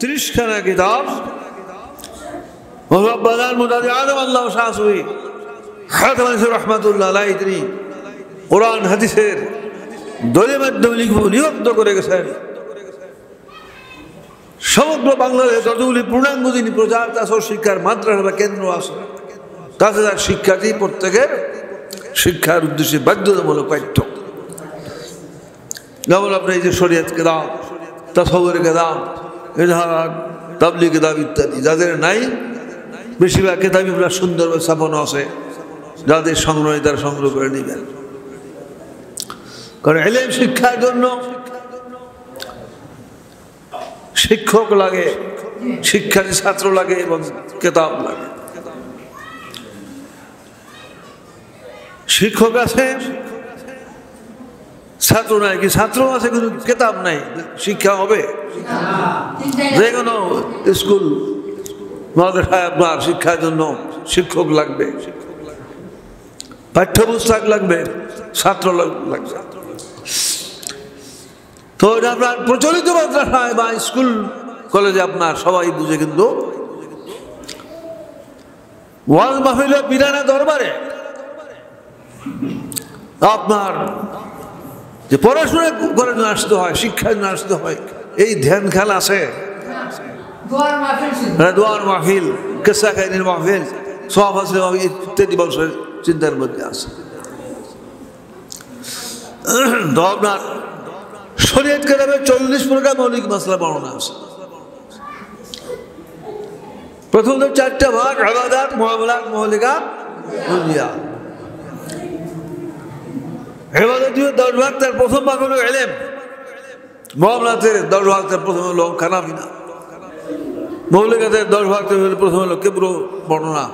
30 খানা কিতাব মুরাব্বাদান মুদাদি আদম আল্লাহ শাহসুই খাতাম রহমাতুল্লাহ আলাইহি তিনি কোরআন হাদিসের দলিল মাধ্যমে লিপিবদ্ধ করে গেছেন। সমগ্র বাংলাদেশ যতগুলি পূর্ণাঙ্গ যিনি প্রচার তাছাড়াও শিক্ষার মাদ্রাসা বা কেন্দ্র আছে তাছাড়া শিক্ষার্থী প্রত্যেকের শিক্ষার উদ্দেশ্যে বাধ্যতামূলক পাঠ্য। যেমন আপনি এই যে শরীয়ত কিতাব, তাসাউফের কিতাব, ইজহার, তাবলীগ কিতাব ইত্যাদি যাদের নাই, বেশিরভাগ কিতাবই আপনার সুন্দরভাবে ছাপানো আছে, যাদের সংগ্রহ তারা সংগ্রহ করে নেবেন। কারণ ইলম শিক্ষার জন্য শিক্ষক লাগে, শিক্ষার্থী ছাত্র লাগে এবং কিতাব লাগে। শিক্ষক আছে, ছাত্র নাই, কি ছাত্র আছে কিন্তু কিতাব নাই, শিক্ষা হবে? যে কোনো স্কুল মাদ্রাসায় আপনার শিক্ষার জন্য শিক্ষক লাগবে, পাঠ্যপুস্তক লাগবে, ছাত্র লাগবে। তো আপনার প্রচলিত মাদ্রাসায় বা স্কুল কলেজে আপনার সবাই বুঝে, কিন্তু ওয়াজ মাহফিলে বিরানা দরবারে আপনার যে পড়াশোনা করে আসতে হয়, শিক্ষায় আসতে হয়, এই ধ্যান খেয়াল আছে? দোয়ার মাহফিল, কেসা কাহিনীর মাহফিল, সব আছে ইত্যাদি মানুষের চিন্তার মধ্যে আছে। তো আপনার শরীয়ত কিতাবে 40 প্রকার মৌলিক মাসলা বর্ণনা আছে। প্রথম তো 4টা ভাগ: ইবাদত, মুআমালাত, মুহলিকাত, দুনিয়া। ইবাদতের 10 ভাগ, তার প্রথম ভাগ হলো ইলম। মুআমালাতের 10 ভাগ, তার প্রথম হলো খানাপিনা। মুহলিকাতের 10 ভাগ, তার প্রথম হলো কিবর বর্ণনা।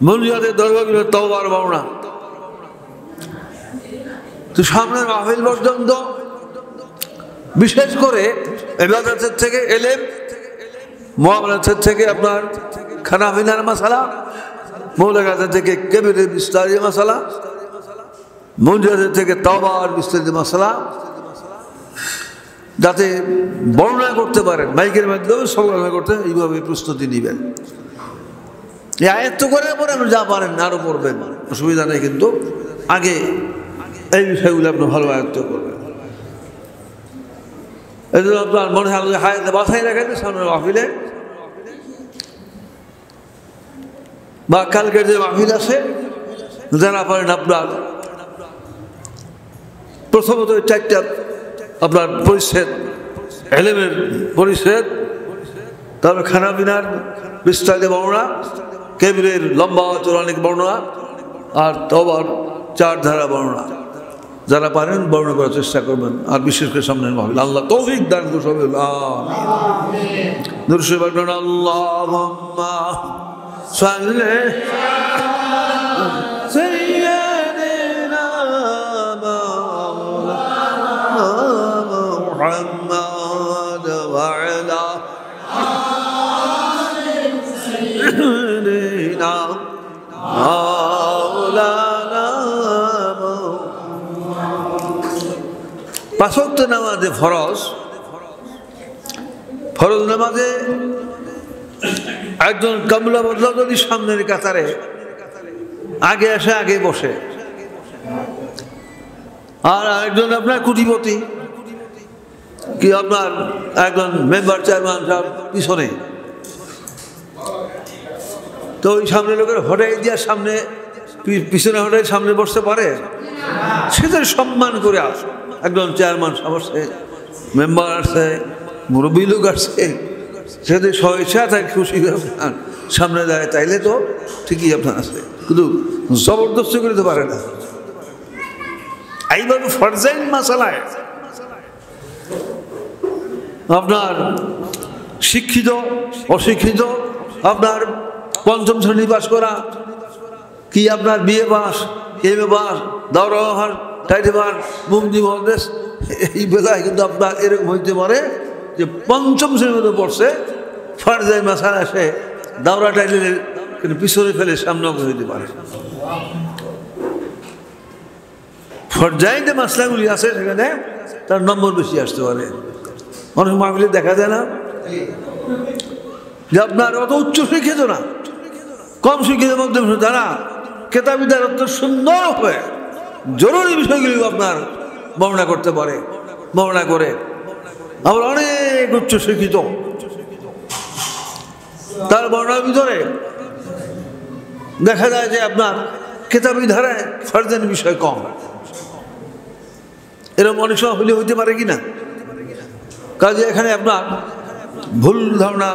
মুনজিয়াতের 10 ভাগ হলো তাওবার বর্ণনা। তো সামনের মাহফিল পর্যন্ত বিশেষ করে ইবাদতের থেকে ইলম, মুআমালাতের থেকে আপনার খানাপিনার মাসালা, মুহলিকাতের থেকে কিবরের বিস্তারিত মাসালা, মুনজিয়াতের থেকে তাওবার বিস্তারিত মাসালা, যাতে বর্ণনা করতে পারেন, মাইকের মাধ্যমে সংগ্রহ করতে, এইভাবে প্রস্তুতি নেবেন। এই আয়াত করে পরে আপনি যা পারেন আরো পড়বেন, অসুবিধা নেই, কিন্তু আগে এই বিষয়গুলো আপনি ভালো আয়ত্ত করবেন। এই জন্য আপনার মনে হয় হায়াতে বাসায় রাখেন সামনের মাহফিলে, বা কালকের যে মাহফিল আছে যারা পারেন আপনার প্রথমত 4টা আপনার পরিচ্ছেদ, ইলমের পরিচ্ছেদ, তারপর খানাপিনার বিস্তারিত বর্ণনা, কিবরের লম্বা চৌড়ানিক বর্ণনা, আর তওবার 4 ধারা বর্ণনা। যারা পারেন বর্ণনা করার চেষ্টা করবেন, আর বিশেষ করে সামনের মাহফিল আল্লাহ তৌফিক দান করুন। আমিন। দরুদ শরীফ পড়ুন। আল্লাহুম্মা সাল্লি আলা সাইয়্যিদিনা মাওলানা মুহাম্মাদ ওয়া আলা আলি সাইয়্যিদিনা মাওলানা। 5 ওয়াক্ত নামাজে ফরজ নামাজে একজন কামলা বদলা যদি সামনের কাতারে আগে আসে, আগে বসে, আর একজন আপনার কোটিপতি কি আপনার একজন মেম্বার চেয়ারম্যান সব পিছনে, তো ওই সামনে লোকের হটাই দিয়ে সামনে পিছনে হটাই সামনে বসতে পারে? সেটার সম্মান করে আসে। একজন চেয়ারম্যান আসছে, মেম্বার আসছে, মুরব্বী লোক আসছে, সেদের স্বেচ্ছা তাকে খুশি করে সামনে দাঁড়ায়, তাইলে তো ঠিকই আপনার আসে, কিন্তু জবরদস্তি করে তো পারে না। এইভাবে ফরজাইন মাসালায় আপনার শিক্ষিত অশিক্ষিত, আপনার 5ম শ্রেণী পাস করা, কি আপনার বিএ পাস, এমএ পাস, দাওরা পাস, টাইটে পাস, মুফতি মহাদেশ, এই বেলায় কিন্তু আপনার এরকম হইতে পারে যে 5ম শ্রেণীর মধ্যে পড়ছে, ফরজাইন মাসালা আসে দাওরা টাইটেলের কিন্তু পিছনে ফেলে সামনে হইতে পারে। ফরজাইন যে মাসলাগুলি আছে সেখানে তার নম্বর বেশি আসতে পারে। অনেক মাহফিলে দেখা যায় না যে আপনার অত উচ্চ শিক্ষিত না, কম শিক্ষিত মধ্যম তারা কেতাবিদার অত সুন্দর হয়ে জরুরি বিষয়গুলি আপনার বর্ণনা করতে পারে, বর্ণনা করে। আবার অনেক উচ্চ শিক্ষিত, তার বর্ণনার ভিতরে দেখা যায় যে আপনার কেতাবি ধারায় ফরজের বিষয় কম। এরকম অনেক সময় হলে হইতে পারে কিনা, কাজে এখানে আপনার ভুল ধারণা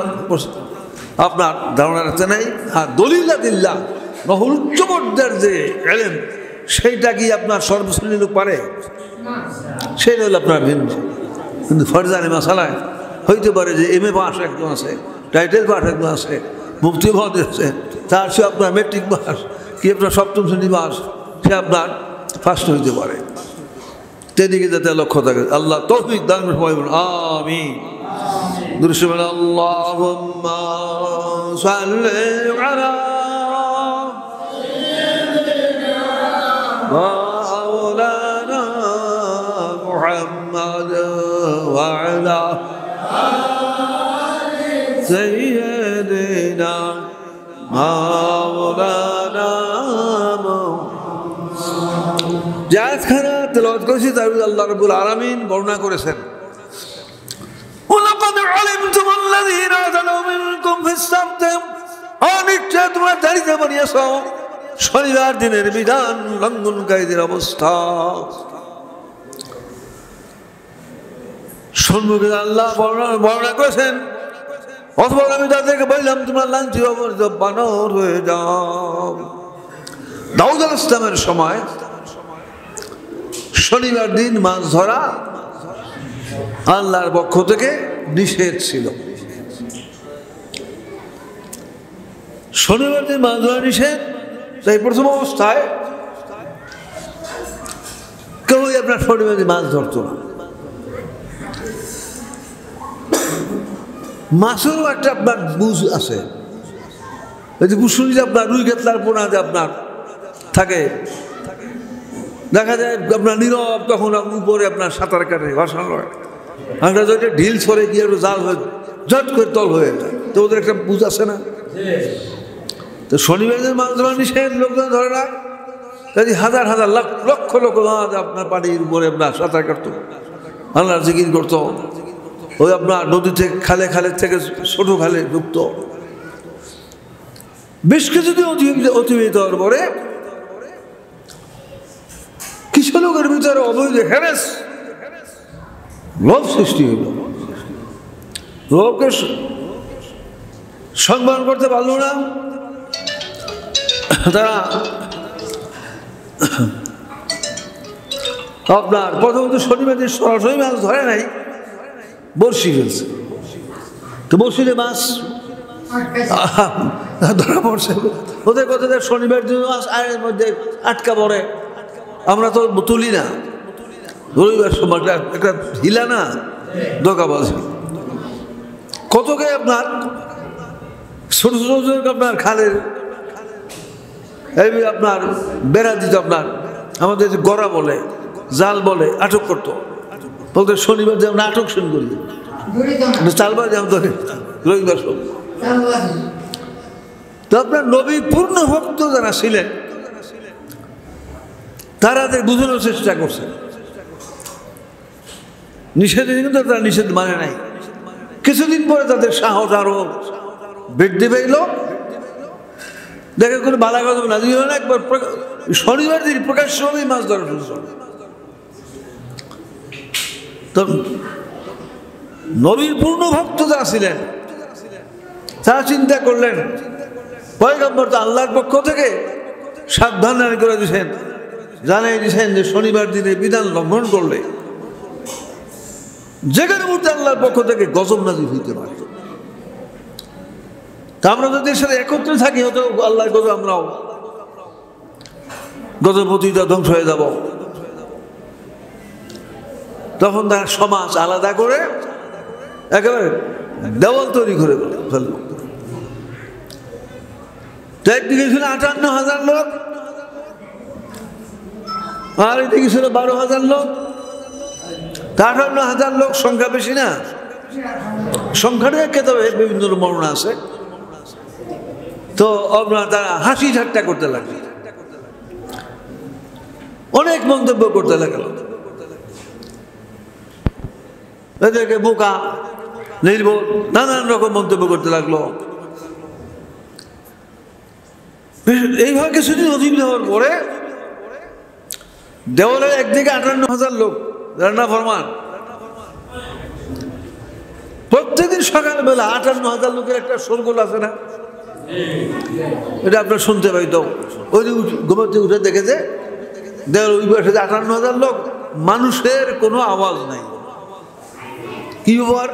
আপনার ধারণা রাখতে নেই। হ্যাঁ, দলিল্লাহ নহল উচ্চ পর্যায়ের যে এলেম সেইটা কি আপনার সর্বশ্রেণীর লোক পারে, সেটা হলো আপনার ভিন্ন। কিন্তু ফরজানে মাসালায় হইতে পারে যে এম এ পাস একজন আছে, টাইটেল পাস একজন আছে, মুফতি পদ আছে, তার সে আপনার মেট্রিক পাস কি আপনার সপ্তম শ্রেণী পাস, সে আপনার ফার্স্ট হইতে পারে। সেদিকে যাতে লক্ষ্য থাকে। আল্লাহ তৌফিক দান করুন, আমিন। দুরূদ আল্লাহুম্মা সাল্লি আলা মাওলানা মুহাম্মাদ ওয়া আলা সাইয়্যিদিনা মাওলানা জায়খানা তেলাওয়াত করেছি, তার আল্লাহ রাব্বুল আলামিন বর্ণনা করেছেন, ওয়ালাকাদ আলিমতুম আল্লাযীনা আতালাউ মিনকুম ফিস-সাবত, নিশ্চয় তোমরা জানিতে পারিয়াছ শনিবার দিনের বিধান লঙ্ঘনকারীদের অবস্থা। সম্মুখে আল্লাহ বর্ণনা করেছেন, অথবা আমি তাদেরকে বললাম তোমরা লাঞ্ছিত অবস্থিত বানর হয়ে যাও। দাউদ আলাইহিস সালামের সময় শনিবার দিন মাছ ধরা আল্লাহর পক্ষ থেকে নিষেধ ছিল। শনিবার দিন মাছ ধরা নিষেধ, তাই প্রথম অবস্থায় কেউই আপনার শনিবার দিন মাছ ধরতো না। মাছেরও একটা আপনার বুঝ আছে, এই যে বুঝুন আপনার রুই কাতলার পোনা যে আপনার থাকে, দেখা যায় আপনার নীরব, তখন উপরে আপনার সাঁতার কাটে, ভাসানো হয়, আমরা যদি ঢিল ছড়ে গিয়ে একটু জাল হয়ে ঝট করে তল হয়ে যায়, তো ওদের একটা বুঝ আছে না। তো শনিবার দিন মাছ ধরা নিষেধ, লোকজন ধরে না, কাজে হাজার হাজার লক্ষ লক্ষ মাছ আপনার পানির উপরে আপনার সাঁতার কাটতো, আল্লাহর জিকির করতো। ওই আপনার নদী থেকে খালে খালের থেকে ছোট খালে ঢুকতো। বেশ কিছুদিন অতিবাহিত হওয়ার পরে কিছু লোকের ভিতরে অবৈধ হ্যারেস লোভ সৃষ্টি হইল। লোককে সম্মান করতে পারল না, তারা আপনার প্রথমত শনিবার দিন সরাসরি মাছ ধরে নাই, বড়শি ফেলছে। তো বড়শিতে মাছ ধরা পড়ছে। ওদের কথা শনিবার দিন মাছ আয়ের মধ্যে আটকা পড়ে, আমরা তো তুলি না, রবিবার সময় একটা হিলা না ধোঁকাবাজি। কতকে আপনার ছোট ছোট আপনার খালের এই আপনার বেড়া দিত, আপনার আমাদের যে গড়া বলে, জাল বলে, আটক করতো। বলতে শনিবার যেমন নাটক শুরু করি, চালবার যেমন ধরে রবিবার সময়। তো আপনার নবী পূর্ণ ভক্ত যারা ছিলেন তারা বুঝানোর চেষ্টা করছে, নিষেধ, কিন্তু তারা নিষেধ মানে নাই। কিছুদিন পরে তাদের সাহস আরো বৃদ্ধি পেল, দেখে কোনো বালাগত নাজিল হয় না, একবার শনিবার দিন প্রকাশ্যভাবেই মাছ ধরা শুরু করল। তো নবীর পূর্ণ ভক্ত যারা ছিলেন তারা চিন্তা করলেন, পয়গম্বর তো আল্লাহর পক্ষ থেকে সাবধান করে দিয়েছেন, জানাই দিয়েছেন যে শনিবার দিনে বিধান লঙ্ঘন করলে যেখানে মুহূর্তে আল্লাহর পক্ষ থেকে গজব নাজিল হইতে পারে। তা আমরা যদি এর সাথে একত্রে থাকি, হয়তো আল্লাহর গজব, আমরাও গজপতিটা ধ্বংস হয়ে যাব। তখন তার সমাজ আলাদা করে একেবারে দেওয়াল তৈরি করে ফেলল। তো একদিকে ছিল ৫৮,০০০ লোক, আর এদিকে ছিল ১২,০০০ লোক। ৫৮,০০০ লোক সংখ্যা বেশি না, সংখ্যাটা কেতাবে বিভিন্ন বর্ণনা আছে। তো আপনার তারা হাসি ঠাট্টা করতে লাগলো, অনেক মন্তব্য করতে লাগলো, এদেরকে বোকা নির্বোধ নানান রকম মন্তব্য করতে লাগলো। এইভাবে কিছুদিন অতিবাহিত হওয়ার পরে দেওয়ালের একদিকে 58,000 লোক রান্না ফরমান, প্রত্যেকদিন সকালবেলা 58,000 লোকের একটা শোরগোল আছে না, এটা আপনার শুনতে পাইতো। ওই ঘুমাতে উঠে দেখেছে দেওয়াল ওই পাশে 58,000 লোক, মানুষের কোনো আওয়াজ নাই। কি ব্যাপার?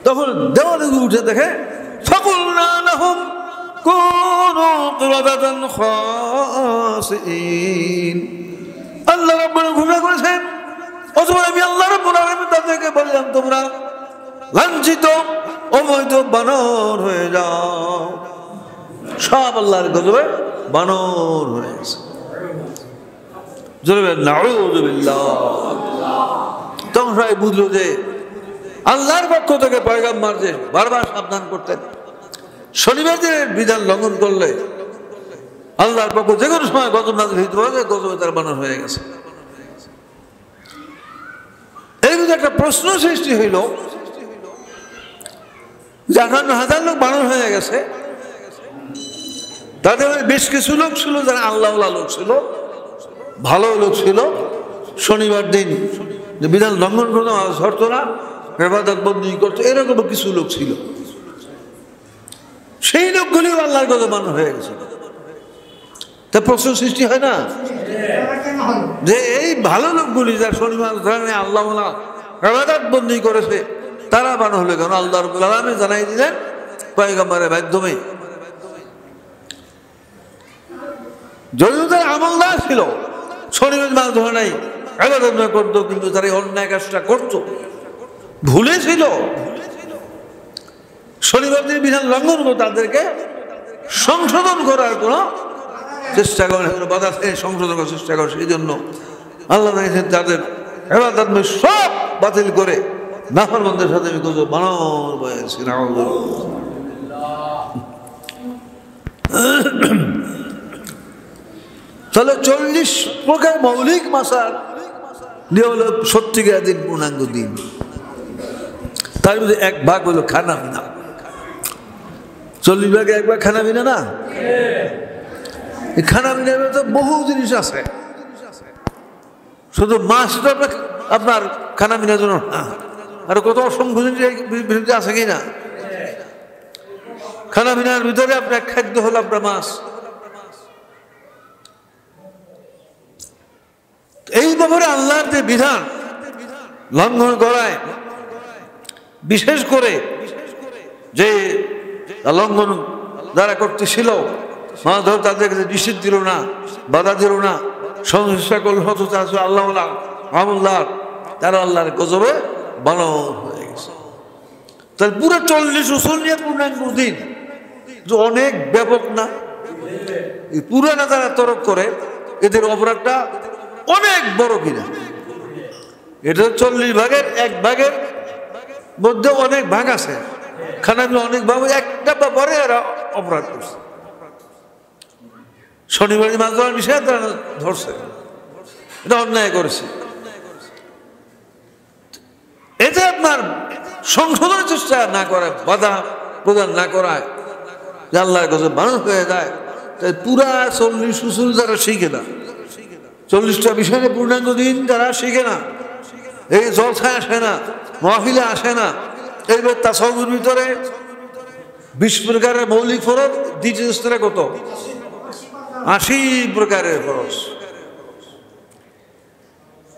তখন দেওয়ালে উঠে দেখে ফাকুলনা লাহুম কুনু কিরাদাতান খাসিন। আল্লাহ রাব্বুল ঘোষণা করেছেন, অথবা আমি আল্লাহ রাব্বুল আলামিন তাদেরকে বললাম তোমরা লাঞ্ছিত অবৈধ বানর হয়ে যাও। সব আল্লাহর গজবে বানর হয়ে গেছে। জোরে নাউযু বিল্লাহ। তখন সবাই বুঝলো যে আল্লাহর পক্ষ থেকে পয়গম্বর যে বারবার সাবধান করতেন, শনিবার দিনের বিধান লঙ্ঘন করলে আল্লাহর পক্ষ যে কোনো সময় গজব নাযিল হইতে পারে, গজবে তার বানর হয়ে গেছে। এই মধ্যে একটা প্রশ্ন সৃষ্টি হইল যে 58,000 লোক বানর হয়ে গেছে, তাদের বেশ কিছু লোক ছিল যারা আল্লাহওয়ালা লোক ছিল, ভালো লোক ছিল, শনিবার দিন যে বিধান লঙ্ঘন করতো, ধরতো না, ইবাদত বন্দী করতো, এরকম কিছু লোক ছিল। সেই লোকগুলিও আল্লাহর গজবে বানর হয়ে গেছে। তা প্রশ্ন সৃষ্টি হয় না যে এই ভালো লোকগুলি যারা শনিবার ধরে আল্লাহওয়ালা ইবাদত বন্দী করেছে, তারা বানর হলে কেন? আল্লাহ রাব্বুল আলামিন জানাই দিলেন পয়গম্বরের মাধ্যমে। যদিও তারা আমলদার ছিল, শনিবার মাছ ধরে নাই, ইবাদত করতো, কিন্তু তারা অন্যায় কাজটা করতো, ভুলেছিল, শনিবার দিন বিধান লঙ্ঘন করতো, তাদেরকে সংশোধন করার কোনো চেষ্টা করে, বাধা সংশোধন করার চেষ্টা করে। সেই জন্য আল্লাহ তাদের ইবাদত সব বাতিল করে নাফরমানদের সাথে আমি গজব বানর বয়েছি। তাহলে 40 প্রকার মৌলিক মাসাল নিয়ে হলো সত্যিকার দিন, পূর্ণাঙ্গ দিন। তার মধ্যে এক ভাগ হলো খানা পিনা। 40 ভাগে এক ভাগ খানা পিনা না? এই খানা পিনার মধ্যে বহু জিনিস আছে, শুধু মাছটা আপনার খানা পিনার জন্য না, আর কত অসংখ্য জিনিস বিরুদ্ধে আছে কিনা। খানা পিনার ভিতরে আপনার খাদ্য হলো আপনার মাছ। এই ব্যাপারে আল্লাহর যে বিধান লঙ্ঘন করায়, বিশেষ করে যে লঙ্ঘন যারা করতেছিল, মাছ ধর তাদের কাছে নিষেধ দিল না, বাধা দিল না, সংশ্লিষ্ট করল, অথচ আল্লাহ আমল্লাহ তারা আল্লাহর গজবে বানর হয়ে গেছে। তার পুরো 40 উসুল নিয়ে পূর্ণাঙ্গ দিন অনেক ব্যাপক না? এই পুরানা যারা তরক করে এদের অপরাধটা অনেক বড় কিনা। এটা 40 ভাগের এক ভাগের মধ্যে অনেক ভাগ আছে, খানা অনেক ভাগ, একটা ব্যাপারে এরা অপরাধ করছে। শনিবার মাছ ধরার নিষেধ তারা ধরছে, এটা অন্যায় করেছে। এতে আপনার সংশোধনের চেষ্টা না করে, বাধা প্রদান না করায়, যে আল্লাহর গজব বানর হয়ে যায়। তাই পুরা 40 উসুল যারা শিখে না, 40টা বিষয়ে পূর্ণাঙ্গ দিন যারা শিখে না, এই জলসায় আসে না, মাহফিলে আসে না, এইবার তাসাউফের ভিতরে 20 প্রকারের মৌলিক ফরজ, দ্বিতীয় স্তরে কত? 80 প্রকারের ফরজ।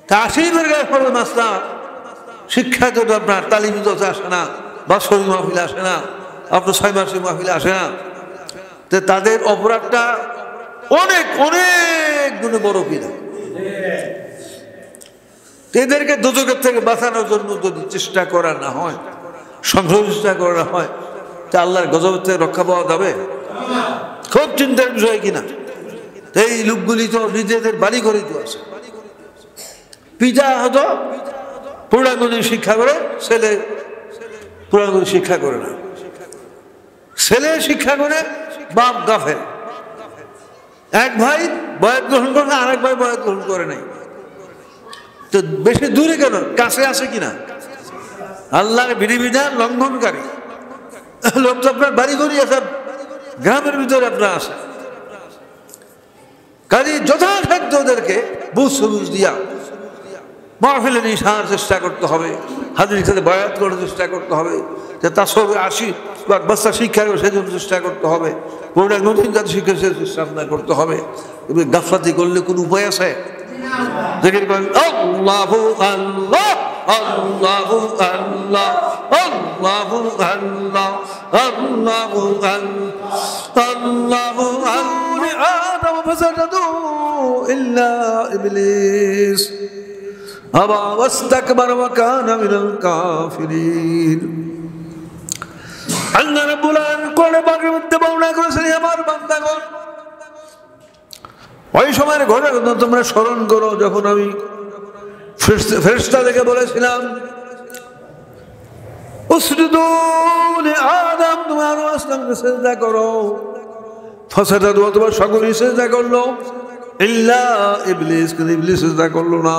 তা 80 প্রকারের ফরজ মাসলা শিক্ষা যদি আপনার তালিম জলসা আসে না, বাৎসরিক মাহফিলে আসে না, আপনার 6 মাসিক মাহফিলে আসে না, তো তাদের অপরাধটা অনেক অনেক গুণে বড় কিনা। এদেরকে দুজকের থেকে বাঁচানোর জন্য যদি চেষ্টা করা না হয়, সংগ্রহ চেষ্টা করা হয়, তা আল্লাহর গজবের থেকে রক্ষা পাওয়া যাবে? খুব চিন্তার বিষয় কিনা। এই লোকগুলি তো নিজেদের বাড়ি ঘরেই তো আছে, পিতা হতো পূর্ণাঙ্গ শিক্ষা করে, ছেলে পূর্ণাঙ্গ শিক্ষা করে না। ছেলে শিক্ষা করে, বাপ গাফেল। এক ভাই বয়াত গ্রহণ করে না, আরেক ভাই বয়াত গ্রহণ করে নাই। তো বেশি দূরে কেন, কাছে আছে কিনা? আল্লাহর বিধিবিধান লঙ্ঘনকারী লোক তো আপনার বাড়ি ঘড়ি আছে, গ্রামের ভিতরে আপনার আছে। কাজে যথাসাধ্য ওদেরকে বুঝ সুবুঝ দিয়া মাহফিলে নিয়ে আসার চেষ্টা করতে হবে, হাজির সাথে বয়াত করার চেষ্টা করতে হবে, যে তার সবে বাচ্চা শিক্ষা করে সেজন্য চেষ্টা করতে হবে, পূর্ণাঙ্গ নতুন জাতি শিক্ষা চেষ্টা করতে হবে। গাফলাতি করলে কোনো উপায় আছে? জিকির করেন আল্লাহু আল্লাহ আল্লাহু আল্লাহ আল্লাহু আল্লাহ আল্লাহু আল্লাহু আদম ফাসাদাতু ইল্লা ইবলিস আবা ওয়াস্তাকবারা ওয়া কানা মিনাল কাফিরিন। আল্লাহ রাব্বুল আলামিন কোরআনে পাকের মধ্যে বর্ণনা করেছেন, আমার বান্দাগণ ওই সময়ের ঘটনা তোমরা স্মরণ করো, যখন আমি ফেরেশতাদেরকে বলেছিলাম উসজুদু লিআদম, তোমরা আদমকে সিজদা করো। ফাসাদাতু, তোমরা সকলেই সিজদা করলো, ইল্লা ইবলিস, কিন্তু ইবলিস সিজদা করলো না,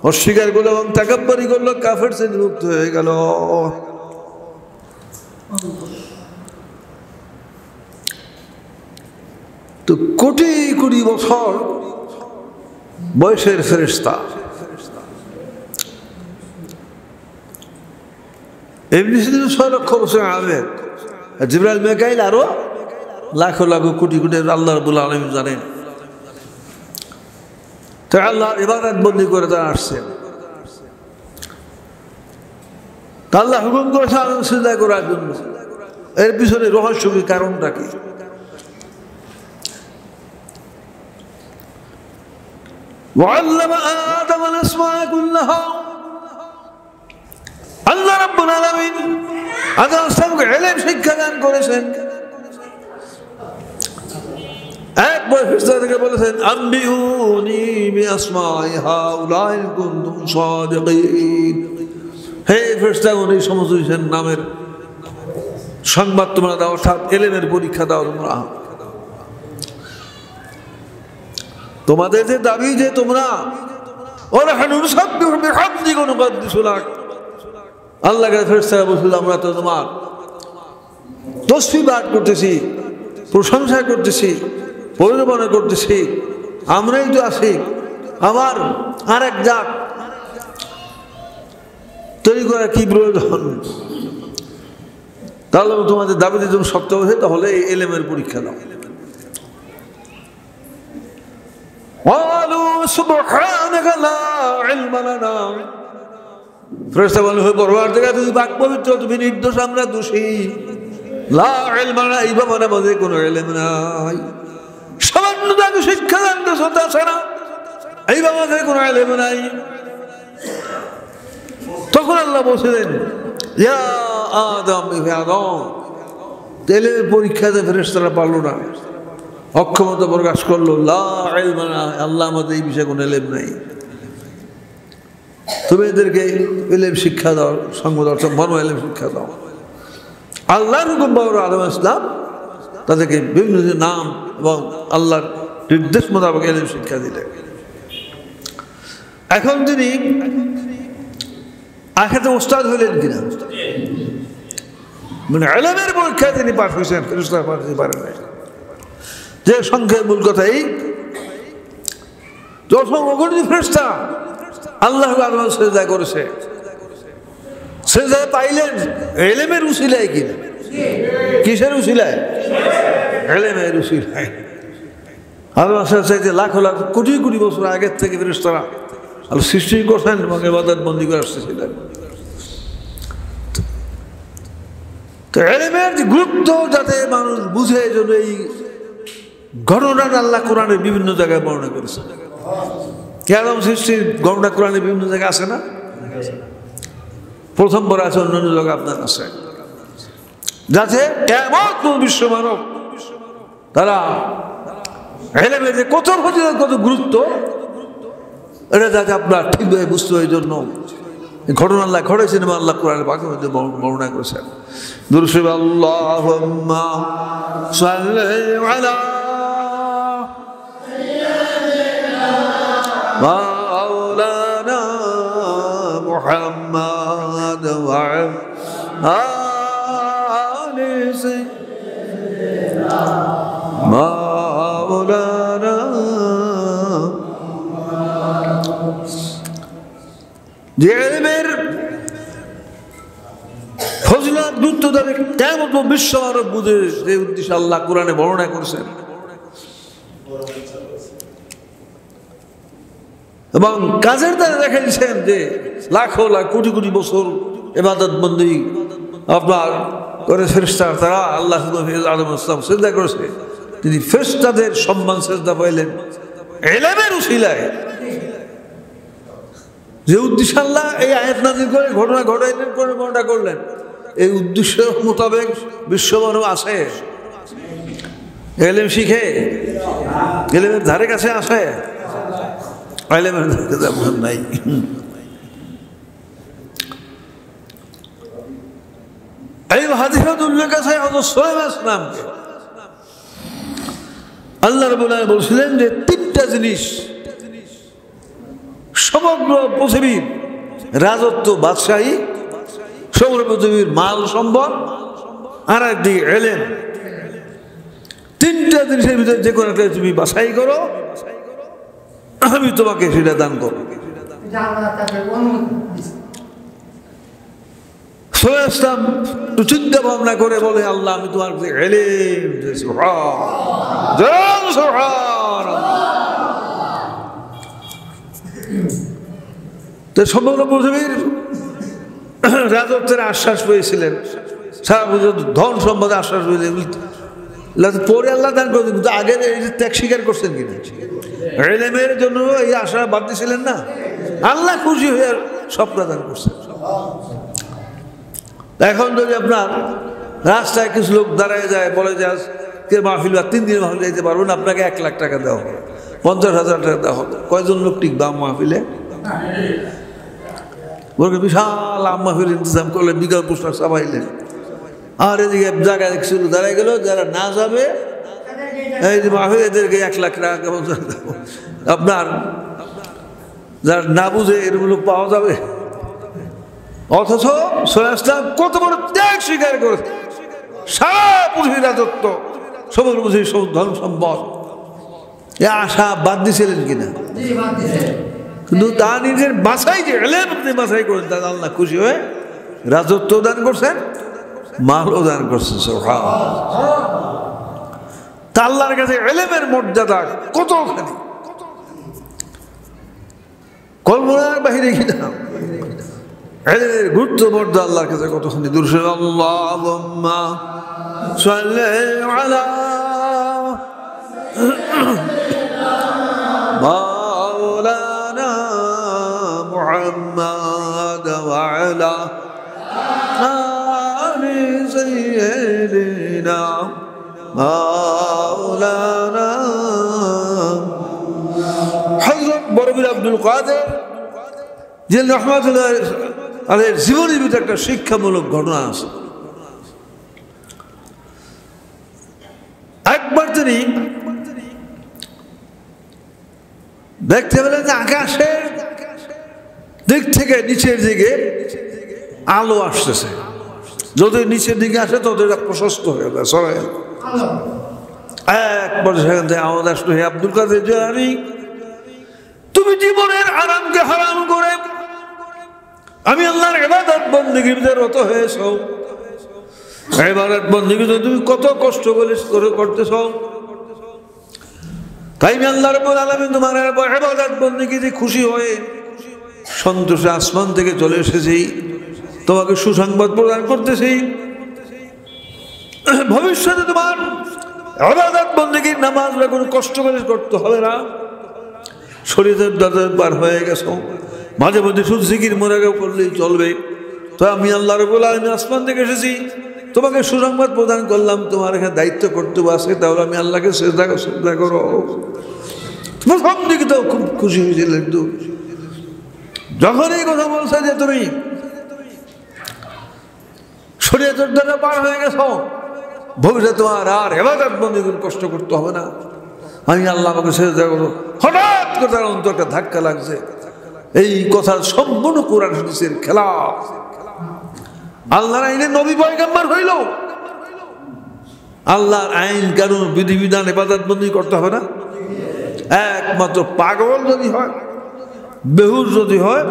অস্বীকার করলো এবং তাকাব্বুরি করলো, কাফের শ্রেণীর মুক্ত হয়ে গেল। তো কোটি কোটি বছর বয়সের ফেরেশতা, এমনি 6 লক্ষ বছর আবেদ, জিবরাইল মিকাইল আরো লাখো লাখো কোটি কোটি, আল্লাহ রাব্বুল আলামিন জানেন। তো আল্লাহর ইবাদত বন্দি করে তারা আসছেন। আল্লাহ হুকুম করেছে আদম সিজদা করার জন্য। এর পিছনে রহস্য কি, কারণটা কি? وعلم آدم الأسماء كلها, আল্লাহ রাব্বুল আলামিন আদম আলাইহিসসালামকে ইলম শিক্ষা দান করেছেন। এক ফেরেশতাকে বলেছেন আম্বিউনি বিআসমাই হাউলাই ইন কুনতুম সাদিকিন, হে ফেরেশতাগণ এই সমস্ত নামের সংবাদ তোমরা দাও, অর্থাৎ ইলমের পরীক্ষা দাও তোমরা। তোমাদের যে দাবি যে তোমরা আল্লাহকে ফেরেশতারা বলছিল আমরা তো তোমার তসবিহ পাঠ করতেছি, প্রশংসা করতেছি, পরিবর্তন করতেছি, আমরাই তো আছি, আমার আর এক জাত তৈরি করা কি প্রয়োজন? তাহলে তোমাদের দাবিতে তুমি সত্য হয়েছে, তাহলে এই ইলমের পরীক্ষা দাও। সুবহানাকা লা ইলমা লানা, ফেরেশতা বলে হে পরওয়ারদিগার তুমি পাক পবিত্র, তুমি নির্দোষ, আমরা দোষী। লা ইলমা লানা, এই ব্যাপারে আমাদের কোনো ইলম নাই। সামান্য তাকে শিক্ষা দান করেছো, তাছাড়া এই ব্যাপারে কোনো ইলম নাই। তখন আল্লাহ বলছিলেন ইয়া আদম, হে আদম, ইলমের পরীক্ষাতে ফেরেশতারা পারলো না, অক্ষমতা প্রকাশ করলো। লা ইলমা লানা, আল্লাহ আমাদের এই বিষয়ে কোনো ইলম নাই, তুমি এদেরকে ইলম শিক্ষা দাও, সংবাদ মনো ইলম শিক্ষা দাও। আল্লাহর হুকুম পাওয়ার আদম ইসলাম তাদেরকে বিভিন্ন নাম এবং আল্লাহর নির্দেশ মোতাবেক ইলম শিক্ষা দিলেন। এখন তিনি আখিরাতে ওস্তাদ হইলেন কিনা, মানে ইলমের পরীক্ষায় তিনি পাস হয়েছেন, ফেরেশতারা পাস হতে পারেন নাই। যে সংখ্যার মূল কথা এই, যখন অগণিত ফেরেশতা আল্লাহ আদম সিজদা করেছে, সিজদা পাইলেন ইলমের উসিলায় কিনা, কিসের উসিলায়? ইলমের উসিলায়। আদম চাইতে লাখো লাখ কোটি কোটি বছর আগের থেকে ফেরেশতারা আল্লাহ সৃষ্টি করছেন এবং ইবাদত বন্দি করে আসতেছিলেন। তো ইলমের যে গুরুত্ব যাতে মানুষ বুঝে, এই জন্য এই ঘটনাটা আল্লাহ কোরআনের বিভিন্ন জায়গায় বর্ণনা করেছে। আদম সৃষ্টির ঘটনা কোরআনের বিভিন্ন জায়গায় আছে না? প্রথম পরে আছে, অন্যান্য জায়গায় আপনার আছে, যাতে কিয়ামত বিশ্ব মানব তারা ইলমের যে কত ফজিলত, কত গুরুত্ব, এটা যাতে আপনার ঠিকভাবে বুঝতে হয়। জন্য ঘটনা আল্লাহ ঘটেছেন এবং আল্লাহ কোরআনের পাকের মধ্যে বর্ণনা করেছেন। দুরূদ শরীফ আল্লাহুম্মা সাল্লি আলা মাওলানা মুহাম্মাদ ওয়া আলি সাইয়্যিদিনা মাওলানা। যে ইলমের ফজিলত গুরুত্ব দেবে কিয়ামত বিশ্ব মানব বুঝে, যে উদ্দেশ্যে আল্লাহ কোরআনে বর্ণনা করেছেন। এবং কাজের দ্বারা দেখা দিচ্ছেন যে লাখো লাখ কোটি কোটি বছর ইবাদত বন্দী আপনার করে ফেরেশতা তারা আল্লাহ আদম ইসলাম সিজদা করেছে, তিনি ফেরেশতাদের সম্মান সিজদা পাইলেন ইলমের উসিলায়। যে উদ্দেশ্য আল্লাহ এই আয়াত নাযিল করে ঘটনা ঘটাইলেন, করে বর্ণনা করলেন, এই উদ্দেশ্য মোতাবেক বিশ্বমানব আসে, ইলম শিখে, ইলমের ধারে কাছে আসে, ইলমের ধারে কাছে নাই। এই হাদিসে উল্লেখ আছে হযরত সুলাইমান ইসলামকে আল্লাহ রাব্বুল আলামিন বলছিলেন যে তিনটা জিনিস সমগ্র পৃথিবীর রাজত্ব, বাদশাহী, সমগ্র পৃথিবীর মাল সম্পদ, আর একদিকে ইলম, তিনটা জিনিসের ভিতরে যে কোনো একটা তুমি বাছাই করো, আমি তোমাকে সেটা দান করো। সুলাইমান ইসলাম তো চিন্তা ভাবনা করে বলে, আল্লাহ আমি তোমার ইলম দিয়েছি। তো সমগ্র পৃথিবীর রাজত্বের আশ্বাস পেয়েছিলেন, সারা পর্যন্ত ধন সম্পদ আশ্বাস পেয়েছিলেন, পরে আল্লাহ দান করে, কিন্তু আগে এই যে ত্যাগ স্বীকার করছেন কিনা, ইলমের জন্য এই আশা বাদ দিয়েছিলেন না, আল্লাহ খুশি হয়ে সব প্রদান করছেন। এখন যদি আপনার রাস্তায় কিছু লোক দাঁড়ায় যায়, বলে যে আজকে মাহফিল বা 3 দিন মাহফিল যাইতে পারবেন, আপনাকে 1 লাখ টাকা দেওয়া হবে, 50,000 টাকা দেওয়া হবে, কয়জন লোক টিকবা মাহফিলে? বিশাল মাহফিল ইন্তজাম করলে, বিজ্ঞান পুরস্কার চাপাইলেন, আর এদিকে জায়গায় দেখছিল দাঁড়াই গেল, যারা না যাবে এই যে মাহফিল এদেরকে 1 লাখ টাকা আপনার, যারা না বুঝে এরকম লোক পাওয়া যাবে। অথচ সুলাইমান ইসলাম কত বড় ত্যাগ স্বীকার করেছে, সারা পৃথিবীর রাজত্ব, সমগ্র পৃথিবীর ধন সম্পদ, এ আশা বাদ দিয়েছিলেন কিনা? কিন্তু তা নিজের বাছাই, যে ইলম আপনি বাছাই করেন, তা আল্লাহ খুশি হয়ে রাজত্ব দান করছেন, মালও দান করছেন। তা আল্লাহর কাছে ইলমের মর্যাদা কতখানি, কল্পনার বাহিরে কিনা, ইলমের গুরুত্ব মর্যাদা আল্লাহর কাছে কতখানি। দুরূদ শরীফ আল্লাহুম্মা সাল্লি আলা মাওলানা মুহাম্মাদ ওয়া আলা আলি সাইয়্যিদিনা মাওলানা। হযরত বরবীর আব্দুল কাদের জিলানী রাহমাতুল্লাহ আলাইহির জীবনের ভিতরে একটা শিক্ষামূলক ঘটনা আছে। একবার তিনি দেখতে পেলেন যে আকাশের দিক থেকে নিচের দিকে আলো আসতেছে, যত নিচের দিকে আসে তত প্রশস্ত হয়ে যায়, সরে একবার সেখান থেকে আওয়াজ আসলো, হে আব্দুল কাদের জিলানী, তুমি জীবনের আরামকে হারাম করে আমি আল্লাহর ইবাদত বন্দেগীর ভিতরে রত হয়েছ, ইবাদত বন্দেগী তুমি কত কষ্ট করে করতেছ, তাই আমি আল্লাহ রাব্বুল আলামিন তোমার ইবাদত বন্দেগীতে খুশি হয়ে সন্তোষে আসমান থেকে চলে এসেছি, তোমাকে সুসংবাদ প্রদান করতেছি, ভবিষ্যতে তোমার ইবাদত বন্দেগীর নামাজ কোনো কষ্ট করে করতে হবে না, শরীরের দাঁতের বার হয়ে গেছো, মাঝে মধ্যে শুধু জিকির মোরাগা করলেই চলবে। তো আমি আল্লাহ রাব্বুল আলামিন আসমান থেকে এসেছি, তোমাকে সুসংবাদ প্রদান করলাম, তোমার এখানে দায়িত্ব কর্তব্য আছে, তাহলে আমি আল্লাহকে সেজদা করো। প্রথম দিকে তো খুব খুশি হয়েছিল, কিন্তু যখন এই কথা বলছে যে তুমি শরীয়তের দ্বারা পার হয়ে গেছো, ভবিষ্যতে তোমার আর ইবাদত বন্দেগীর কষ্ট করতে হবে না, আমি আল্লাহ আমাকে সেজদা করব। হঠাৎ করে তার অন্তরটা ধাক্কা লাগছে। এই কথা সম্পূর্ণ কোরআন হাদিসের খেলাফ। আল্লাহর আইনে নবী পয়গম্বর হইল, আল্লাহর আইন কানুন বিধিবিধান ইবাদত বন্দেগী করতে হবে না। একমাত্র পাগল যদি হয়, বেহুশ যদি হয়,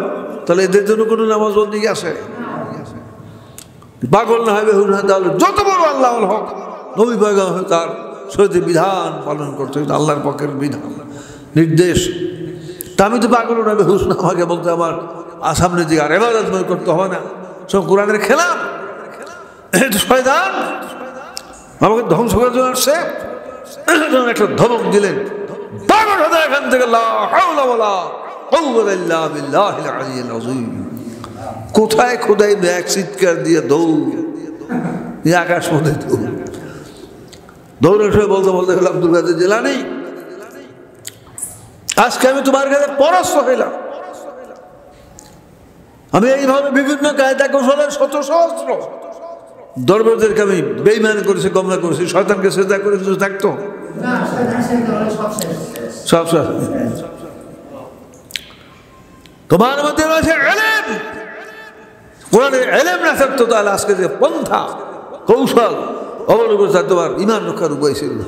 তাহলে এদের জন্য কোনো নামাজ বন্দেগী আছে? পাগল না হয়, বেহুশ না হয়, তাহলে যত বড় আল্লাহ হক নবী পয়গম্বর তার শরীয়তের বিধান পালন করতে হবে, আল্লাহর পক্ষের বিধান নির্দেশ। তা আমি তো পাগল না, বেহুশ না, আমাকে বলতে আমার সামনে দিকে আর ইবাদত করতে হবে না, সব কোরআনের খেলাফ। শয়তান আমাকে ধ্বংস করার জন্য আসছে, একটা ধমক দিলেন, পাগল হতে এখান থেকে, লা হাওলা ওয়ালা কুওয়াতা ইল্লা বিল্লাহিল আলিয়্যিল আযীম। কোথায় খোদাই এক চিৎকার দিয়ে দৌড়, আকাশ মধ্যে দৌড়ে শুয়ে বলতে বলতে গেলাম, আব্দুল কাদের জিলানী, আজকে আমি তোমার কাছে পরাস্ত হইলাম। আমি এইভাবে বিভিন্ন কায়দা কৌশলের শত সহস্র দরবারদেরকে আমি বেঈমান করেছি, গমরা করেছি, শয়তানকে সেজদা করে কিছু থাকতো সব সব। তোমার মধ্যে রয়েছে ইলম, কোরআনের ইলম না থাকতো তাহলে আজকে যে পন্থা কৌশল অবলম্বন করে তোমার ঈমান রক্ষার উপায় ছিল না।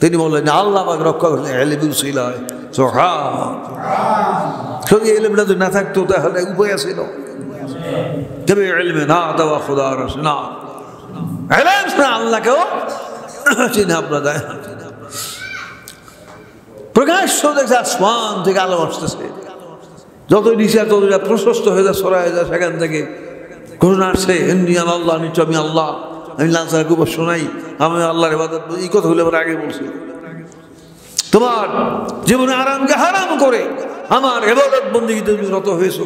তিনি বললেন আল্লাহ আমাকে রক্ষা করলেন ইলমুল সিলাহ সুবহান। সঙ্গে ইলমটা যদি না থাকতো তাহলে উপায় ছিল তবে ইলমে না দেওয়া খোদার না, ইলম ছাড়া আল্লাহকেও চিনে আপনার দেয় না। প্রকাশ্য দেখছে আসমান থেকে আলো আসতেছে, যতই নিচে ততই প্রশস্ত হয়ে যায়, সরা হয়ে যায়, সেখান থেকে ঘোষণা আসছে ইন্ডিয়ান আল্লাহ, নিশ্চয় আমি আল্লাহ, আমি লাঞ্চার গোবর শোনাই, আমি আল্লাহর ইবাদত। এই কথাগুলো আমরা আগে বলছি। তোমার জীবনে আরামকে হারাম করে আমার ইবাদত বন্দেগীতে তুমি রত হয়েছো,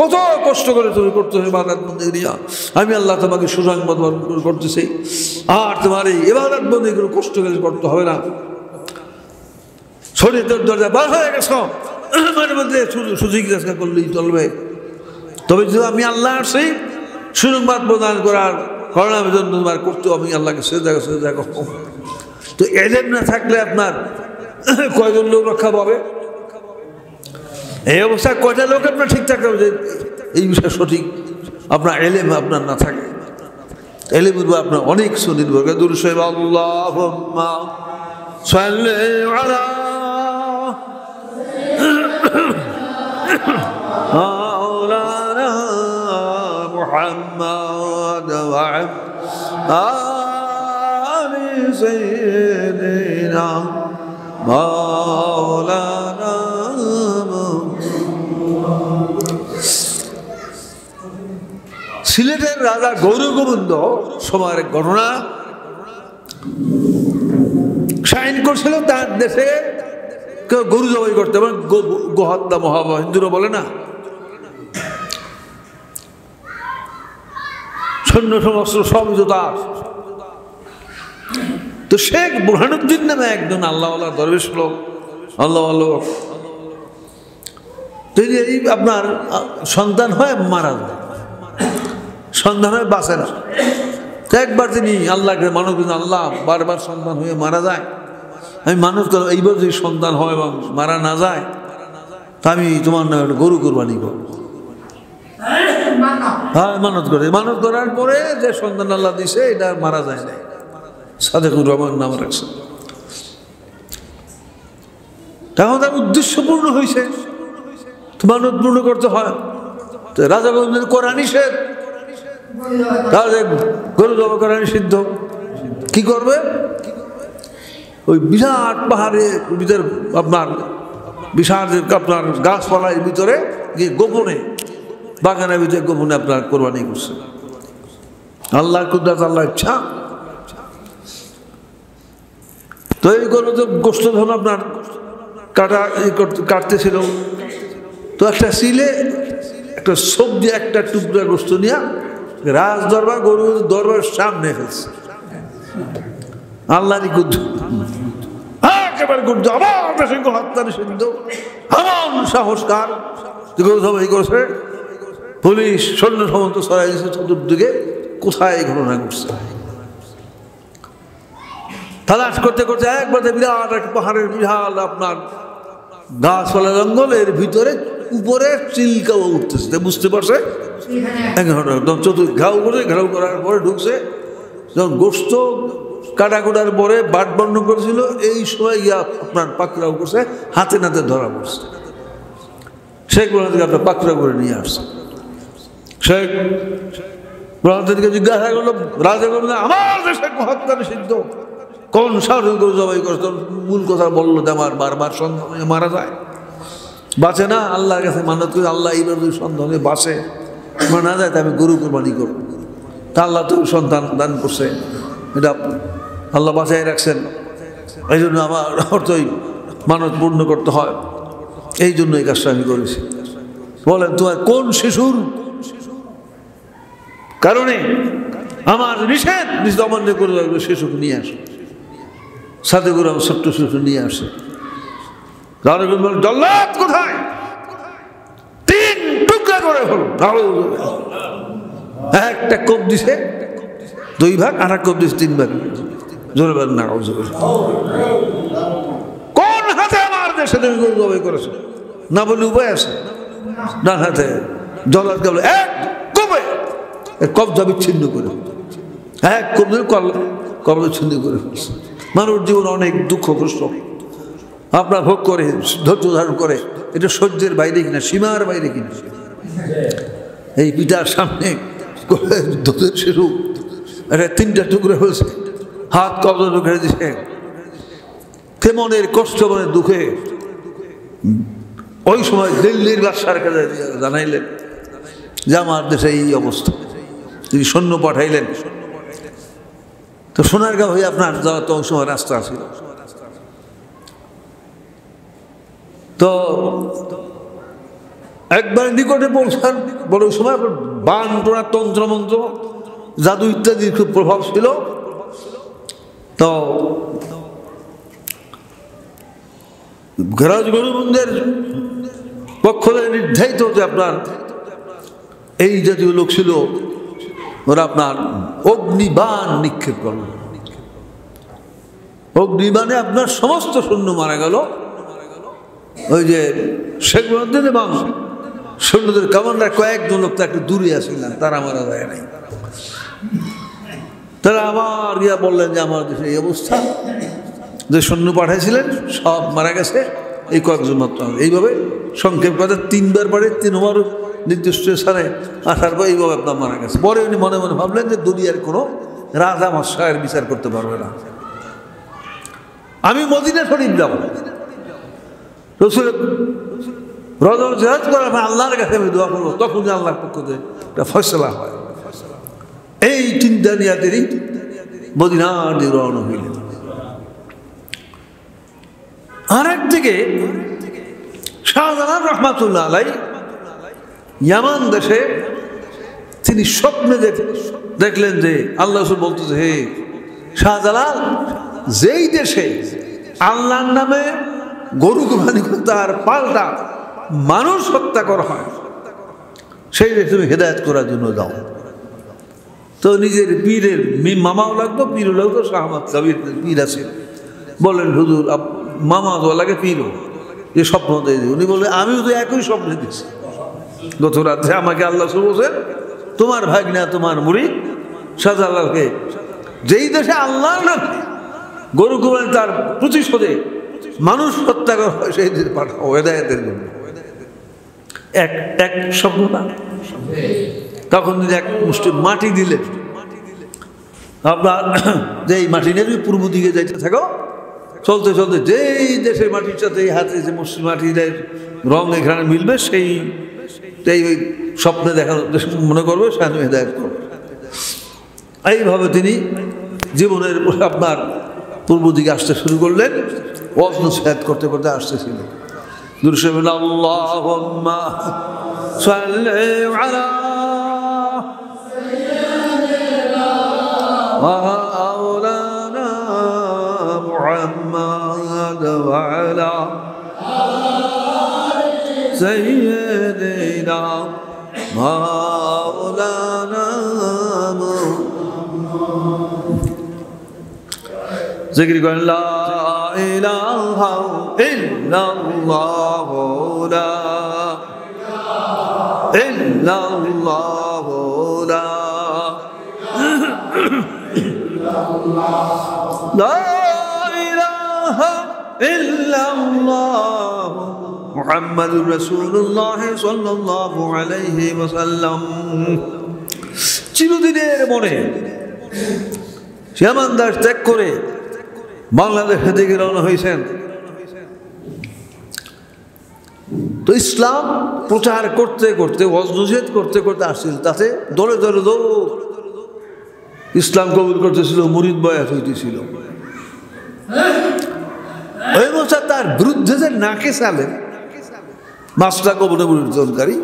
কত কষ্ট করে তুমি করতেছো ইবাদত বন্দেগী নিয়ে, আমি আল্লাহ তোমাকে সুসংবাদ করতেছি। আর তোমার এই ইবাদত বন্দেগী কোনো কষ্ট করে করতে হবে না, শরীয়তের দরজা বার হয়ে গেছো, মাঝে মধ্যে সুযোগ করলেই চলবে। তবে যদি আমি আল্লাহ আসছি সুসংবাদ প্রদান করার কারণে আমি জন্য তোমার করতে, আমি আল্লাহকে সেজদা করব। তো ইলম না থাকলে আপনার কয়জন লোক রক্ষা পাবে? এই অবস্থায় কয়টা লোক আপনার ঠিক থাকতে হবে যে এই বিষয়ে সঠিক আপনার ইলম আপনার না থাকে। ইলম আপনার অনেক সুনির্ভর করে। দুরূদ শরীফ আল্লাহুম্মা সাল্লি আলা মাওলানা মুহাম্মাদ ওয়া আলি সাইয়্যিদিনা মাওলানা। সিলেটের রাজা গৌরগোবিন্দ সময়ের ঘটনা সাইন করছিল, তার দেশে কেউ গরু জবাই করতে পারে, গোহত্যা মহাপাপ, হিন্দুরা বলে না, সৈন্য সমস্ত সব তার। তো শেখ বুরহানুদ্দিন নামে একজন আল্লাহ দরবেশ লোক, আল্লাহ তিনি এই আপনার সন্তান হয় মারা যায়, সন্তান হয়ে বাঁচে না। একবার তিনি আল্লাহকে মানব করেন, আল্লাহ বারবার সন্তান হয়ে মারা যায়, আমি মানুষ করো, এইবার যদি সন্তান হয় এবং মারা না যায় তা আমি তোমার নামে একটা গরু কোরবানি করব। হ্যাঁ, মানত করে, মানত করার পরে যে সন্তান আল্লাহ দিছে এটা মারা যায় না, সাদেকুর রহমান নাম রাখছে। তখন তার উদ্দেশ্য পূর্ণ হয়েছে, মানত পূর্ণ করতে হয়। রাজা বললেন কোরআন নিষেধ, তাহলে গরু জবাই করা নিষিদ্ধ। কি করবে? ওই বিরাট পাহাড়ের ভিতরে আপনার বিশাল আপনার গাছপালার ভিতরে গিয়ে গোপনে, বাগানের ভিতরে গোপনে আপনার কোরবানি করছে। আল্লাহর কুদরত, আল্লাহর ইচ্ছা। তো এই গরু তো গোস্ত ধরুন আপনার কাটতেছিল, তো একটা সিলে একটা সবজি একটা টুকরা গোস্ত নিয়ে রাজ দরবার গরু দরবার সামনে ফেলছে। আল্লাহরই গুদ্ধ, একেবারে গুদ্ধ, আবার হত্যা নিষিদ্ধ, এমন সাহসকার যে গরু জবাই করছে। পুলিশ সৈন্য সামন্ত ছড়াই দিয়েছে চতুর্দিকে, কোথায় এই ঘটনা ঘটছে। তালাশ করতে করতে একবার বিরাট এক পাহাড়ের বিশাল আপনার গাছপালা জঙ্গলের ভিতরে উপরে চিল্কাও উঠতেছে, বুঝতে পারছে একদম ঘাউ করে ঘেরাও করার পরে ঢুকছে। যখন গোস্ত কাটাকুটার পরে বাট বন্ধ করেছিল, এই সময় গিয়া আপনার পাকড়াও করছে, হাতে নাতে ধরা পড়ছে। শেখ থেকে আপনার পাকড়া করে নিয়ে আসছে। শেখ থেকে জিজ্ঞাসা করলো, রাজা করলো, আমার দেশে হত্যা নিষিদ্ধ, কোন সাহস গরু জবাই করতো? মূল কথা বললো যে আমার বারবার সন্তান মারা যায়, বাঁচে না। আল্লাহর কাছে মানত করে, আল্লাহ এইবার যদি সন্তানে বাঁচে না যায় তা আমি গরু কোরবানি করবো। তা আল্লাহ তো সন্তান দান করছে, এটা আল্লাহ বাঁচাই রাখছেন, এই জন্য আমার অর্থই মানত পূর্ণ করতে হয়, এই জন্য এই কাজটা আমি করেছি। বলেন তোমার কোন শিশুর কারণে আমার নিষেধ অমান্য করে শিশুকে নিয়ে আসে, সাথে করে আমার ছোট্ট শিশু নিয়ে আসে। জল্লাদ কোথায়? 3 টুকরা করে হলো, একটা কোপ দিছে 2 ভাগ, আর এক কোপ দিছে 3 ভাগ। জোরে বলেন না। কোন হাতে আমার দেশে তুমি গরু জবাই করেছো? না বলে উপায় আছে? ডান হাতে। জল্লাদ গেল এক কোপে কবজা বিচ্ছিন্ন করে, এক কোপ ধরে কবজা বিচ্ছিন্ন করে ফেলছে। মানুষ জীবন অনেক দুঃখ কষ্ট আপনার ভোগ করে, ধৈর্য ধারণ করে, এটা সহ্যের বাইরে কিনা, সীমার বাইরে কিনা। এই পিতার সামনে দুধের শিশু এটা 3টা টুকরে হয়েছে, হাত কবজা ঢুকে দিছে, কেমনের কষ্ট মনের দুঃখে ওই সময় দিল্লির বাদশার কাছে জানাইলেন যে আমার দেশে এই অবস্থা, তিনি সৈন্য পাঠাইলেন। তো সোনারগাঁও হয়ে আপনার যাওয়া তো ওই সময় রাস্তা ছিল। তো একবার নিকটে পৌঁছান, বড় সময় বান টোনা তন্ত্রমন্ত্র জাদু ইত্যাদির খুব প্রভাব ছিল। তো ঘরাজ গরুবন্দের পক্ষ থেকে নির্ধারিত যে আপনার এই জাতীয় লোক ছিল, ওরা আপনার অগ্নিবাণ নিক্ষেপ করল। অগ্নিবাণে আপনার সমস্ত সৈন্য মারা গেল। ওই যে শেখ মুহিউদ্দিন এবং সৈন্যদের কমান্ডার কয়েকজন লোক একটু দূরে আসছিলেন, তারা মারা যায় নাই। তারা আবার গিয়া বললেন যে আমার দেশে এই অবস্থা, যে সৈন্য পাঠাইছিলেন সব মারা গেছে, এই কয়েকজন মাত্র। এইভাবে সংক্ষেপ কথা 3 বার পরে 3বার নির্দিষ্ট স্থানে আসার পর এইভাবে আপনার মারা গেছে। পরে উনি মনে মনে ভাবলেন যে দুনিয়ার কোনো রাজা মশায়ের বিচার করতে পারবে না, আমি মদিনা শরীফ যাব, রসুল রজব জিহাদ করার আল্লাহর কাছে আমি দোয়া করবো, তখন আল্লাহর পক্ষ থেকে একটা ফয়সলা হয়। এই চিন্তা নিয়াদেরই মদিনার দিকে রওনা হইলেন। আর একদিকে শাহজালাল রহমাতুল্লাহ আলাই ইয়ামান দেশে তিনি স্বপ্নে দেখলেন যে আল্লাহ রসুল বলতেছে, হে শাহজালাল, যেই দেশে আল্লাহর নামে গরু কোরবানি তার পাল্টা মানুষ হত্যা করা হয়, সেই দেশে তুমি হেদায়েত করার জন্য যাও। তো নিজের পীরের মামাও লাগতো, পীরও লাগতো, শাহমাদ কবির পীর আছে, বলেন হুজুর মামা তো লাগে পীরও, যে স্বপ্ন দিয়ে দিই। উনি বললেন আমিও তো একই স্বপ্ন দিচ্ছি গত রাত্রে, আমাকে আল্লাহ বলছেন তোমার ভাগনা তোমার মুরিদ শাহজালালকে যেই দেশে আল্লাহর নামে গরু কোরবানি তার প্রতিশোধে মানুষ হত্যা করা হয়, সেই দেশে পাঠাও হেদায়েতের জন্য। এক স্বপ্ন না। তখন তিনি এক মুষ্টি মাটি দিলেন, আপনার যে এই মাটি নিয়ে পূর্ব দিকে যাইতে থাকো, চলতে চলতে যেই দেশের মাটির সাথে এই হাতে যে মাটির রং এখানে মিলবে, সেই ওই স্বপ্নে দেখা মনে করবে, সে আমি হেদায়েত করবে। এইভাবে তিনি জীবনের আপনার পূর্ব দিকে আসতে শুরু করলেন, ওয়াজ নসিহত করতে করতে আসতেছিল। দুরূদ আল্লাহুম্মা সাল্লি আলা মাওলানা মুহাম্মদ ওয়া আলা সাইয়্যিদিনা মাওলানা জিকির করেন লা ইলাহা ইল্লাল্লাহ লা ইল্লাল্লাহ লা লা ইলাহা ইল্লাল্লাহ মুহাম্মাদুর রাসূলুল্লাহ সাল্লাল্লাহু আলাইহি ওয়াসাল্লাম। চিরদিনের মনে শ্যামান দাস ত্যাগ করে বাংলাদেশের দিকে রওনা হয়েছেন। তো ইসলাম প্রচার করতে করতে ওয়াজ-নসিহত করতে করতে আসছিল, তাতে দলে দলে লোক ইসলাম কবুল করতেছিল, মুরিদ বয়াত হইতেছিল। ওই বছর তার বিরুদ্ধে যে নাকে চালেন মাসলা কবুলে পরিবর্তনকারী,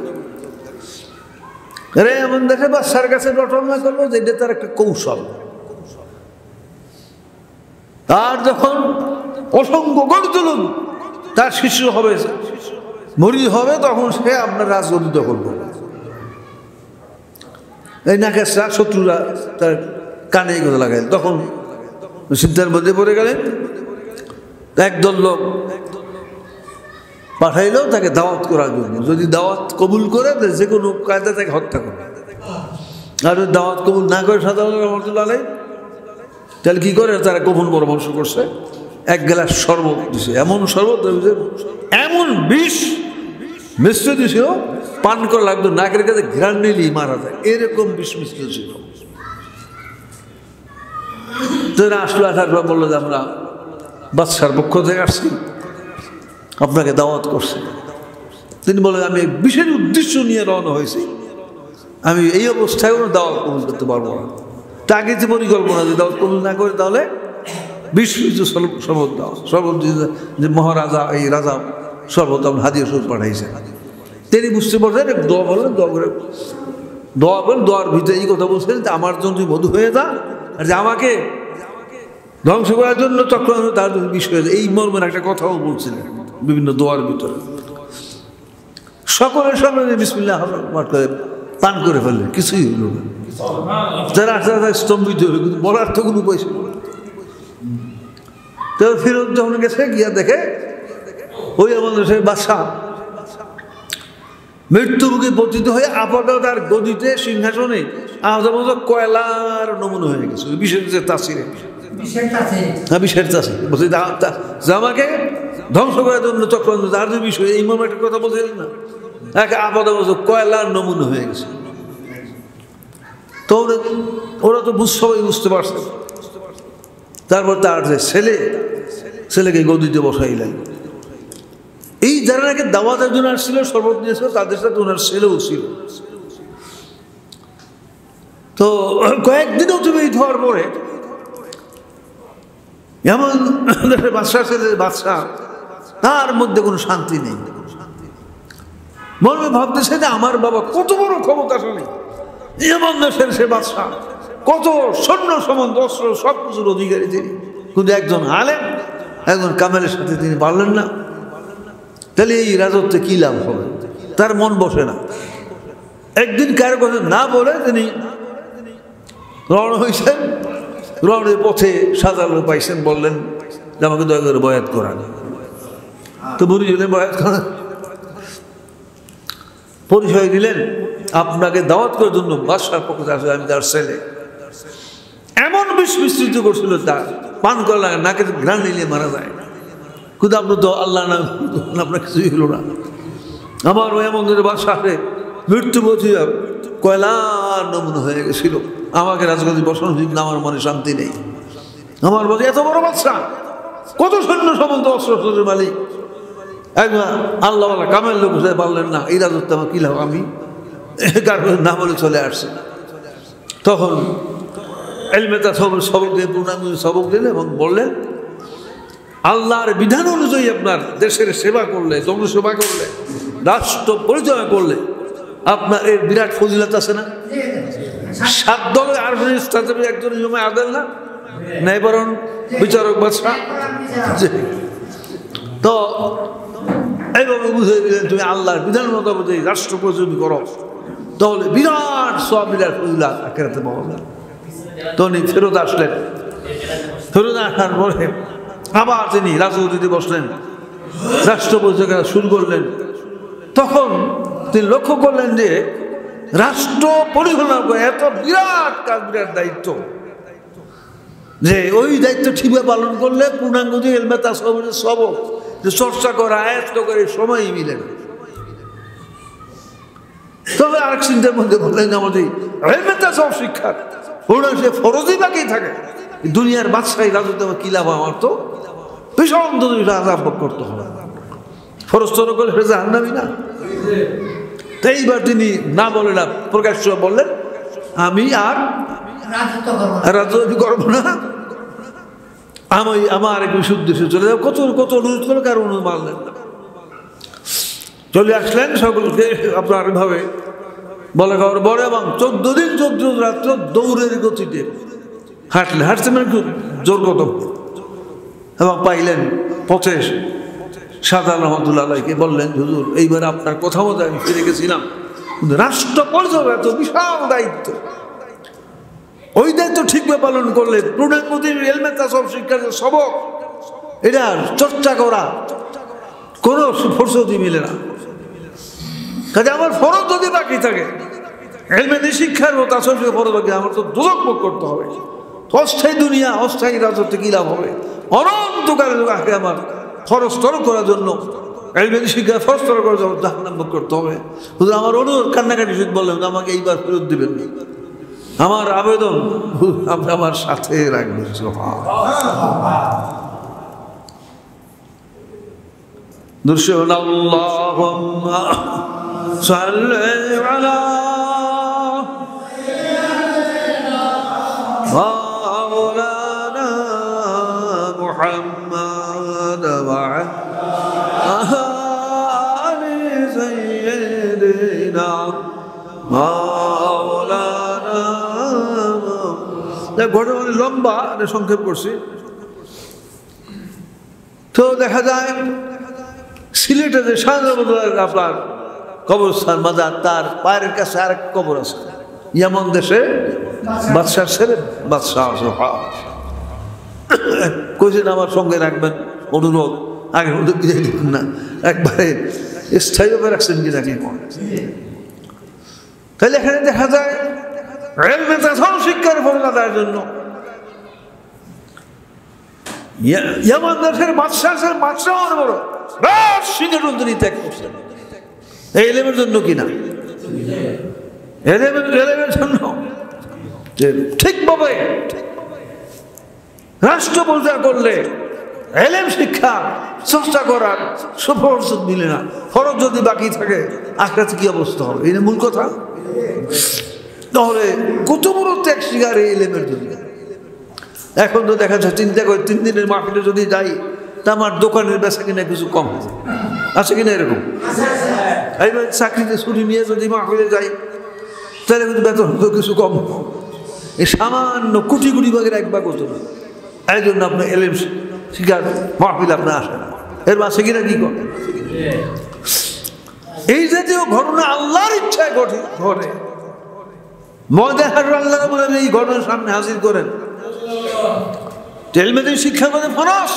এমন দেখে বাচ্চার কাছে রটনা করলো যে এটা তার একটা কৌশল। তার যখন অসংখ্য গড় তুলুন তার শিশু হবে, মরিদ হবে, তখন সে আপনার রাজগদি দখল করবে। এই নাকেশরা শত্রুরা তার কানে কথা লাগাই, তখন সিদ্ধার মধ্যে পড়ে গেলেন। একদল লোক পাঠাইলেও তাকে দাওয়াত করার জন্য, যদি দাওয়াত কবুল করে যে কোনো কায়দা তাকে হত্যা করে, আর যদি দাওয়াত কবুল না করে সাধারণ রহমতুল্লাহ আলাইহি, তাহলে কি করে তারা গোপন পরামর্শ করছে, এক গ্লাস শরবত দিছে, এমন শরবত এমন বিষ মিশ্র দিছিল, পান করা লাগতো নাকের কাছে ঘ্রাণ নিলেই মারা যায়, এরকম বিষ মিশ্র ছিল। তো এরা আসলো, আসার পর বললো যে আমরা বাদশার পক্ষ থেকে আসছি, আপনাকে দাওয়াত করছি। তিনি বলেন আমি বিশেষ উদ্দেশ্য নিয়ে রওনা হয়েছি, আমি এই অবস্থায় কোনো দাওয়াত কবুল করতে পারবো না। তাকে যে পরিকল্পনা, যে দাওয়াত কবুল না করে তাহলে বিশ শরবত দাও, শরবত যে মহারাজা এই রাজা শরবত আপনি হাদিয়া স্বরূপ পাঠাইছেন। তিনি বুঝতে পারছেন, দোয়া বললেন, দোয়া করে দোয়ার ভিতরে এই কথা বলছেন যে আমার জন্য মধু হয়ে যা, আর যে আমাকে ধ্বংস করার জন্য চক্রান্ত তার বিষয়, এই মর্মের একটা কথাও বলছিলেন বিভিন্ন দোয়ার ভিতরে। সকলের সামনে বিসমিল্লাহ করে পান করে ফেললেন, কিছুই হইল না। যারা আস্তে আস্তে স্তম্ভিত হইল, কিন্তু বলার তো কোনো উপায় ছিল না। তো ফিরত যখন গেছে, গিয়া দেখে ওই আমাদের সেই বাদশাহ মৃত্যুমুখে পতিত হয়ে আপাতত তার গদিতে সিংহাসনে আমাদের মতো কয়লার নমুনা হয়ে গেছে, বিশেষ যে তাসিরে বিষের চাষে বলছি আমাকে ধ্বংস করার জন্য চক্রান্ত, তার যে বিষয় এই মর্মে একটা কথা বলছিলেন না, একে আপাতত কয়লার নমুনা হয়ে গেছে। তো ওরা তো সবাই বুঝতে পারছে। তারপর তার যে ছেলেকে গদিতে বসাইলেন। এই যারা নাকি দাওয়াতের জন্য আসছিল, শরবত নিয়েছিল, তাদের সাথে ওনার ছেলেও ছিল। তো কয়েকদিন অতিবাহিত হওয়ার পরে এমন বাদশাহ ছেলে, বাদশাহ তার মধ্যে কোনো শান্তি নেই। মনে ভাবতেছে যে আমার বাবা কত বড় ক্ষমতাশালী, এমন দেশের সে বাদশাহ, কত সৈন্য সম্বন্ধ অস্ত্র সব কিছুর অধিকারী তিনি, কিন্তু একজন আলেম, একজন কামেলের সাথে তিনি পারলেন না। তাহলে এই রাজত্বে কি লাভ হবে? তার মন বসে না। একদিন কারো কথা না বলে তিনি রওনা হয়েছেন। রওনের পথে সাজালো পাইছেন, বললেন যে আমাকে দয়া করে বয়াত করান। তো বুড়ি হলেন বয়াত করান, পরিচয় দিলেন, আপনাকে দাওয়াত করার জন্য বাদশার পক্ষ থেকে আসলে আমি তার ছেলে। এমন বিষ মিশ্রিত করছিল, তার পান করা লাগে, নাকে ঘ্রাণ নিলে মারা যায়। কিন্তু আপনি তো আল্লাহ না, আপনার কিছুই হলো না। আমার ওই এমন বাদশাহে মৃত্যুপথী কয়লার নমুনা হয়ে গেছিল, আমাকে রাজগাদি বসানো ঠিক না, আমার মনে শান্তি নেই। আমার বলে এত বড় বাদশা, কত সৈন্য সম্বন্ধ অস্ত্রের মালিক, একবার আল্লাহ কামের লোক পারলেন না, এই রাজত্ব আমার কি লাভ, আমি কার না বলে চলে আসছে। তখন এলমেতা সবক দিয়ে পূর্ণাঙ্গ সবক দিলেন এবং বললেন আল্লাহর বিধান অনুযায়ী আপনার দেশের সেবা করলে, জনসেবা করলে, রাষ্ট্র পরিচালনা করলে আপনার এর বিরাট ফজিলত আছে না? 7 দলের আর একজন জমে আদেল না নাই, বরং বিচারক বাদশা। তো এইভাবে বুঝিয়ে দিলেন তুমি আল্লাহর বিধান মতো রাষ্ট্র পরিচালনা করো, তাহলে বিরাট সওয়াব বিরাট ফজিলত আখিরাতে পাওয়া যায়। তো উনি ফেরত আসলেন, ফেরত আসার পরে আবার তিনি রাজনীতিতে বসলেন, রাষ্ট্র পরিচালনা শুরু করলেন। তখন তিনি লক্ষ্য করলেন যে রাষ্ট্র পরিচালনা করে এত বিরাট কাজ, বিরাট দায়িত্ব, যে ওই দায়িত্ব ঠিকভাবে পালন করলে পূর্ণাঙ্গ যে ইলমে তাসাউফের সবক যে চর্চা করা আয়ত্ত করে সময়ই মিলে না। তবে আরেক চিন্তার মধ্যে বললেন আমাদের ইলমে তাসাউফ শিক্ষার সে ফরজই বাকি থাকে, দুনিয়ার বাদশাহী রাজত্ব আমার কি লাভ, আমার তো ভীষণ আযাব ভোগ করতে হবে, ফরজ তরক করলে সে জাহান্নামী না। তো এইবার তিনি না বলে না, প্রকাশ্য বললেন আমি আর রাজনীতি করবো না, আমি আমার এক উদ্দেশ্যে চলে যাবো। কত কত অনুরোধ করে কারো অনুরোধ মানলেন না, চলে আসলেন সকলকে আপনার ভাবে বলে খাওয়ার পরে, এবং 14 দিন 14 রাত্র দৌড়ের গতিতে হাঁটলেন, হাঁটতে মানে খুব জোর কদম, এবং পাইলেন পথে শাহজালাল রহমতুল্লাহ আলাইহিকে বললেন হুজুর এইবার আপনার কথা মতো আমি ফিরে গেছিলাম, রাষ্ট্র পরিচালনা এত বিশাল দায়িত্ব, ওই দায়িত্ব ঠিকভাবে পালন করলে পূর্ণাঙ্গ ইলমে তাসাউফ শিক্ষার সবক এটা চর্চা করা কোনো ফুরসতই মিলে না। কাজে আমার ফরজ যদি বাকি থাকে, ইলমে শিক্ষার ও তাসাউফের ফরজ বাকি, আমার তো দোজখ ভোগ করতে হবে। অস্থায়ী দুনিয়া, অস্থায়ী রাজত্বে কি লাভ হবে? অনন্তকালে আগে আমার ফরজ তরক করার জন্য, ইলমে শিক্ষা ফরজ তরক করার জন্য জাহান্নাম ভোগ করতে হবে। হুজুর আমার অনুরোধ, কান্নাকাটি শুধু বললেন আমাকে এইবার ফেরত দিবেন না, আমার আবেদন আপনি আমার সাথে রাখবেন। দুরশন আল্লাহুম্মা সাল্লি আলা মাওলানা মুহাম্মাদ ওয়া আলি সাইয়্যিদিনা মাওলানা। ঘটনা লম্বা, সংক্ষেপ করছি। তো দেখা যায় সিলেটে যে শাহজালাল আপনার কবরস্থান মাজার, তার পায়ের কাছে আরেক কবর আছে, ইয়ামান দেশে বাদশার ছেলে বাদশাহ কইছেন আমার সঙ্গে রাখবেন, অনুরোধ আগের মধ্যে দিয়ে দিবেন না, একবারে স্থায়ীভাবে রাখছেন কিনা কি। তাহলে এখানে দেখা যায় ইলমে তাসাউফ শিক্ষার ফরজ আদায়ের জন্য ইয়ামান দেশের বাদশাহ অনেক বড় রাজ সিংহাসন ত্যাগ করছেন এই ইলমের জন্য কিনা, ইলমের জন্য ঠিকভাবে রাষ্ট্র পরিচালনা করলে ইলম শিক্ষা চর্চা করার সুফরসত মিলে না, ফরজ যদি বাকি থাকে আখিরাতে কি অবস্থা হবে, এই মূল কথা। তাহলে কত বড় ত্যাগ শিকার এই ইলমের জন্য। এখন তো দেখা যাচ্ছে চিন্তা করে 3 দিনের মাহফিলে যদি যাই তা আমার দোকানের বেচা কিনা কিছু কম আছে কিনা, এরকম এইবার চাকরিতে ছুটি নিয়ে যদি মাহফিলে যাই তাহলে কিন্তু বেতন কিছু কম, এই সামান্য কোটি কোটি ভাগের 1 ভাগ হতো না। এই জন্য আপনার ইলম শিকার মাহফিল আপনার আসে না, এর মাসে কিনা কি করে। এই জাতীয় ঘটনা আল্লাহর ইচ্ছায় ঘটে, ময়দানে আল্লাহ বলেন এই ঘটনার সামনে হাজির করেন। ইলমে শিক্ষা করে ফরজ।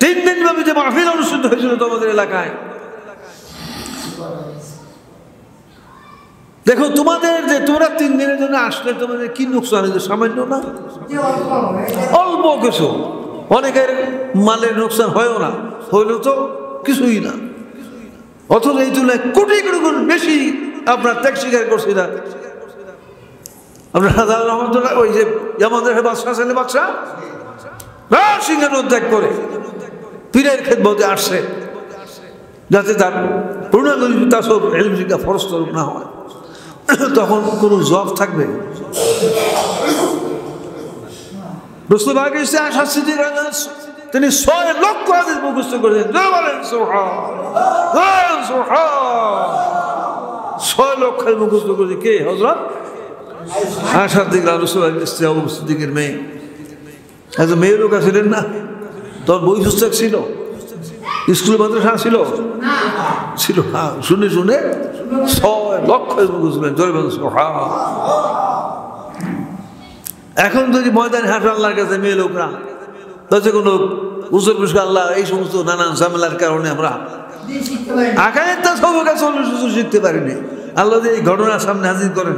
3 দিন ব্যাপী যে মাহফিল অনুষ্ঠিত হয়েছিল তোমাদের এলাকায়, দেখো তোমাদের যে তোমরা 3 দিনের জন্য আসলে তোমাদের কি নোকসান হয়েছে, সামান্য না, অল্প কিছু, অনেকের মালের নোকসান হয়ও না, হইল তো কিছুই না, অথচ এই তুলনায় কোটি কোটি গুণ বেশি আপনার ত্যাগ স্বীকার করছি না। আপনার শাহজালাল রহমতুল্লাহ ওই যে আমাদের বাদশাহ ছেলে বাদশাহ সিংহাসন ত্যাগ করে পীরের খেদমতে আসছে, যাতে তার পূর্ণাঙ্গ তাসাউফ ইলম শিক্ষা ফরজ তরক না হয়। তখন কোনো জব থাকবে? তিনি 6 লক্ষ হাদিস মুখস্থ করেছেন, 6 লক্ষ মুখস্থ করেছে কে? হযরত আয়েশা রাদিয়াল্লাহু সিদ্দিকের মেয়ে। এত মেয়ে লোক ছিলেন না, তোর বই পুস্তক ছিল, স্কুল মাদ্রাসা ছিল ছিল শুনে শুনে 6 লক্ষ মুখস্থ জোরে বলুন সুবহানাল্লাহ। এখন যদি ময়দানে হাঁটা আল্লাহর কাছে মেয়ে লোকরা তাতে কোনো উজুর পুরস্কার আল্লাহ এই সমস্ত নানান ঝামেলার কারণে আমরা আকায়ের তা সব কাছে শিখতে পারিনি। আল্লাহ যে এই ঘটনা সামনে হাজির করেন,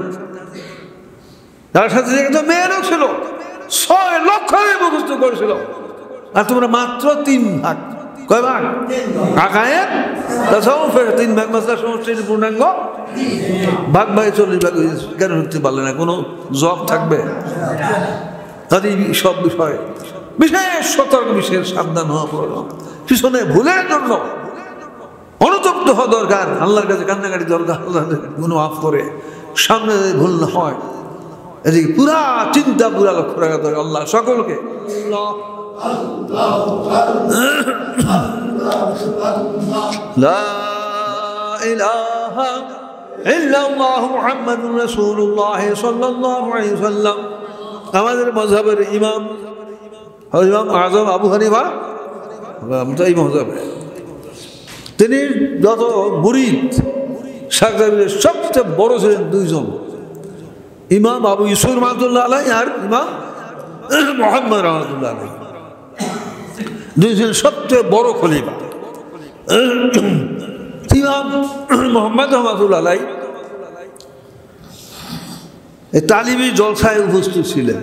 তার সাথে একদম মেয়ে লোক ছিল 6 লক্ষ মুখস্থ করেছিল, আর তোমরা মাত্র 3 ভাগ। কয় ভাগ? আকায়ের তাসাউফের 3 ভাগ, মাসলা সমষ্টির পূর্ণাঙ্গ ভাগ ভাগ 40 ভাগ কেন হতে পারলে না? কোনো জব থাকবে? তাদের সব বিষয় বিশেষ সতর্ক, বিশেষ সাবধান হওয়া প্রয়োজন। পিছনে ভুলের জন্য অনুতপ্ত হওয়া দরকার, আল্লাহর কাছে কান্নাকাটি দরকার, আল্লাহ গুনাহ মাফ করে সামনে ভুল না হয় এদিকে পুরা চিন্তা পুরা লক্ষ্য রাখা দরকার। আল্লাহ সকলকে লা ইলাহা ইল্লাল্লাহু মুহাম্মাদুর রাসূলুল্লাহ সাল্লাল্লাহু আলাইহি ওয়াসাল্লাম আমাদের মাযহাবের ইমাম আযম আবু হানিফা এই মাযহাবে তিনি যত মুরিদ শায়খের সবচেয়ে বড় ছিলেন 2 জন, ইমাম আবু ইউসুফ রাহমাতুল্লাহ আলাইহি আর ইমাম মুহাম্মদ রাহমাতুল্লাহ আলাইহি, 2 জন সবচেয়ে বড় খলিফা। ইমাম মুহাম্মদ রাহমাতুল্লাহ আলাইহি এই তালিবি জলসায় উপস্থিত ছিলেন।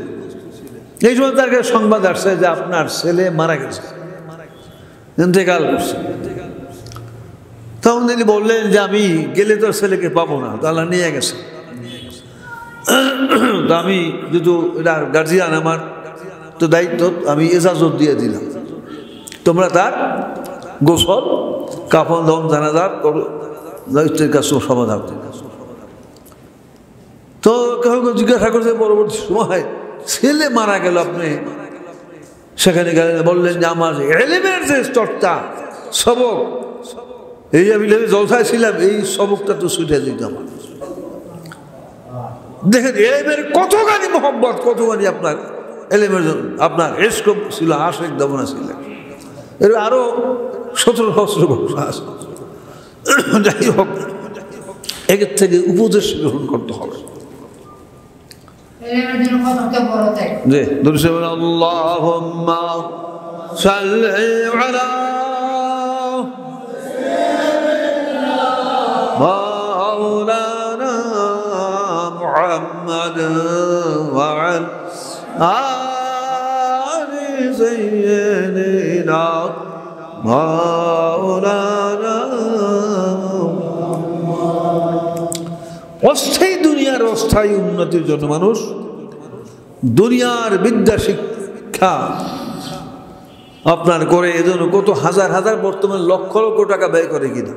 এই সময় তার কাছে সংবাদ আসছে যে আপনার ছেলে মারা গেছে, ইন্তেকাল করছে। তখন তিনি বললেন যে আমি গেলে তোর ছেলেকে পাবো না, তো আল্লাহ নিয়ে গেছে। তো আমি যেহেতু এটার গার্জিয়ান, আমার তো দায়িত্ব, আমি এজাজত দিয়ে দিলাম, তোমরা তার গোসল কাফন দম জানাজার দায়িত্বের কাজ সমাধান। তো কেউ জিজ্ঞাসা করছে পরবর্তী সময় ছেলে মারা গেল, আপনি সেখানে গেলেন, বললেন যে আমার এলিমের যে চর্চা সবক, এই আমি জলসায় ছিলাম, এই সবকটা তো ছুটে দিত আমার। দেখেন এলিমের কতখানি মোহাম্মত, কতখানি আপনার এলিমের জন্য আপনার এশক ছিল, আশেক দমনা ছিলেন। এর আরো 17 বছর আছে। যাই হোক, এর থেকে উপদেশ গ্রহণ করতে হবে। জি দুরূদ আল্লাহুম্মা সাল্লি আলা মাওলানা মুহাম্মাদ ওয়া আলি সাইয়্যিদিনা মাওলানা। অস্থায়ী দুনিয়ার অস্থায়ী উন্নতির জন্য মানুষ দুনিয়ার বিদ্যা শিক্ষা আপনার করে, এজন্য কত হাজার হাজার, বর্তমানে লক্ষ লক্ষ টাকা ব্যয় করে কিনা,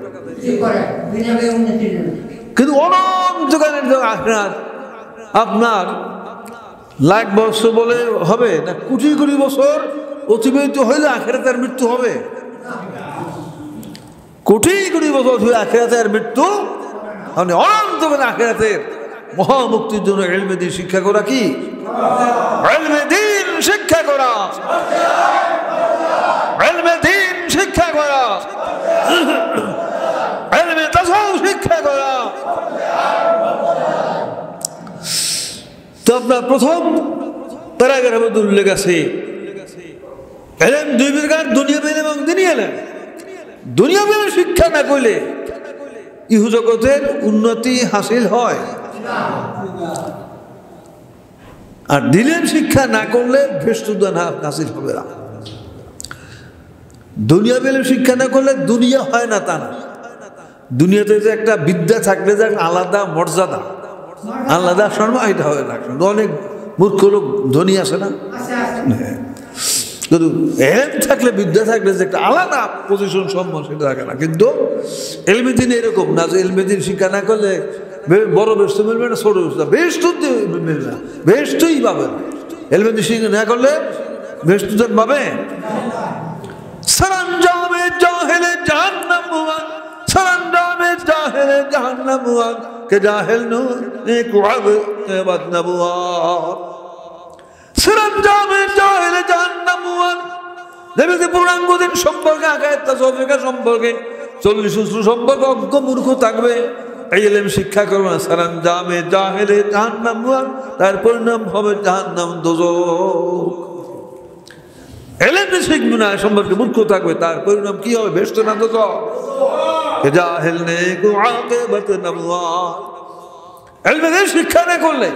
কিন্তু অনন্তকালের আখিরাত আপনার লাখ বছর বলে হবে না, কোটি কোটি বছর অতিবাহিত হইলে আখিরাতের মৃত্যু হবে। কোটি কোটি বছর ধরে আখিরাতের মৃত্যু মানে অনন্তকাল আখিরাতের মহামুক্তির জন্য ইলমে দ্বীন শিক্ষা করা কি? ইলমে দ্বীন শিক্ষা করা, ইলমে দ্বীন শিক্ষা করা, ইলমে তাসাউফ শিক্ষা করা। তো আপনার প্রথম প্যারাগ্রাফের মধ্যে উল্লেখ আছে ইলম 2 প্রকার, দুনিয়াবি ইলম এবং দ্বীনি ইলম। দুনিয়াবি ইলম শিক্ষা না করলে ইহু জগতের উন্নতি হাসিল হয়, আর দ্বীনের শিক্ষা না করলে ভেস্তুদান হাসিল হবে না। দুনিয়াবি ইলম শিক্ষা না করলে দুনিয়া হয় না তা না। দুনিয়াতে যে একটা বিদ্যা থাকলে যে আলাদা মর্যাদা, আলাদা সম্মান, এটা হয় না। অনেক মূর্খ লোক ধনী আছে না, কিন্তু এলম থাকলে, বিদ্যা থাকলে যে একটা আলাদা পজিশন সম্মান, সেটা থাকে না। কিন্তু ইলমে দ্বীন এরকম না যে ইলমে দ্বীন শিক্ষা না করলে বড় বেস্ত মিলবে না, ছোট বেস্ত মিলবে না, বেস্তই পাবে না। ইলমে দ্বীন শিক্ষা না করলে বেস্তুদান পাবে। সরঞ্জামে জাহেলে জাহান্নাম হুয়া, সরঞ্জামে জাহেলে জাহান্নাম হুয়া কে জাহেল নো এক ওয়াব এবাদ নবুয়া। সরঞ্জামে জাহেলে জাহান্নাম হুয়া, দেখবে যে পূর্ণাঙ্গ দিন সম্পর্কে আকায়েদ তাসাউফ সম্পর্কে 40 সূত্র সম্পর্কে অজ্ঞ মূর্খ থাকবে, এই ইলম শিক্ষা করবে না, সারাঞ্জামে জাহেলে জাহান্নাম, তার পরিণাম হবে জাহান্নাম, দোজখ। ইলম শিখবে না সম্পর্কে মূর্খ থাকবে, তার পরিণাম কি হবে? বেহেশত না দোজখ। জাহেল নে কো আকিবাত নামওয়াত। ইলম শিক্ষা না করলে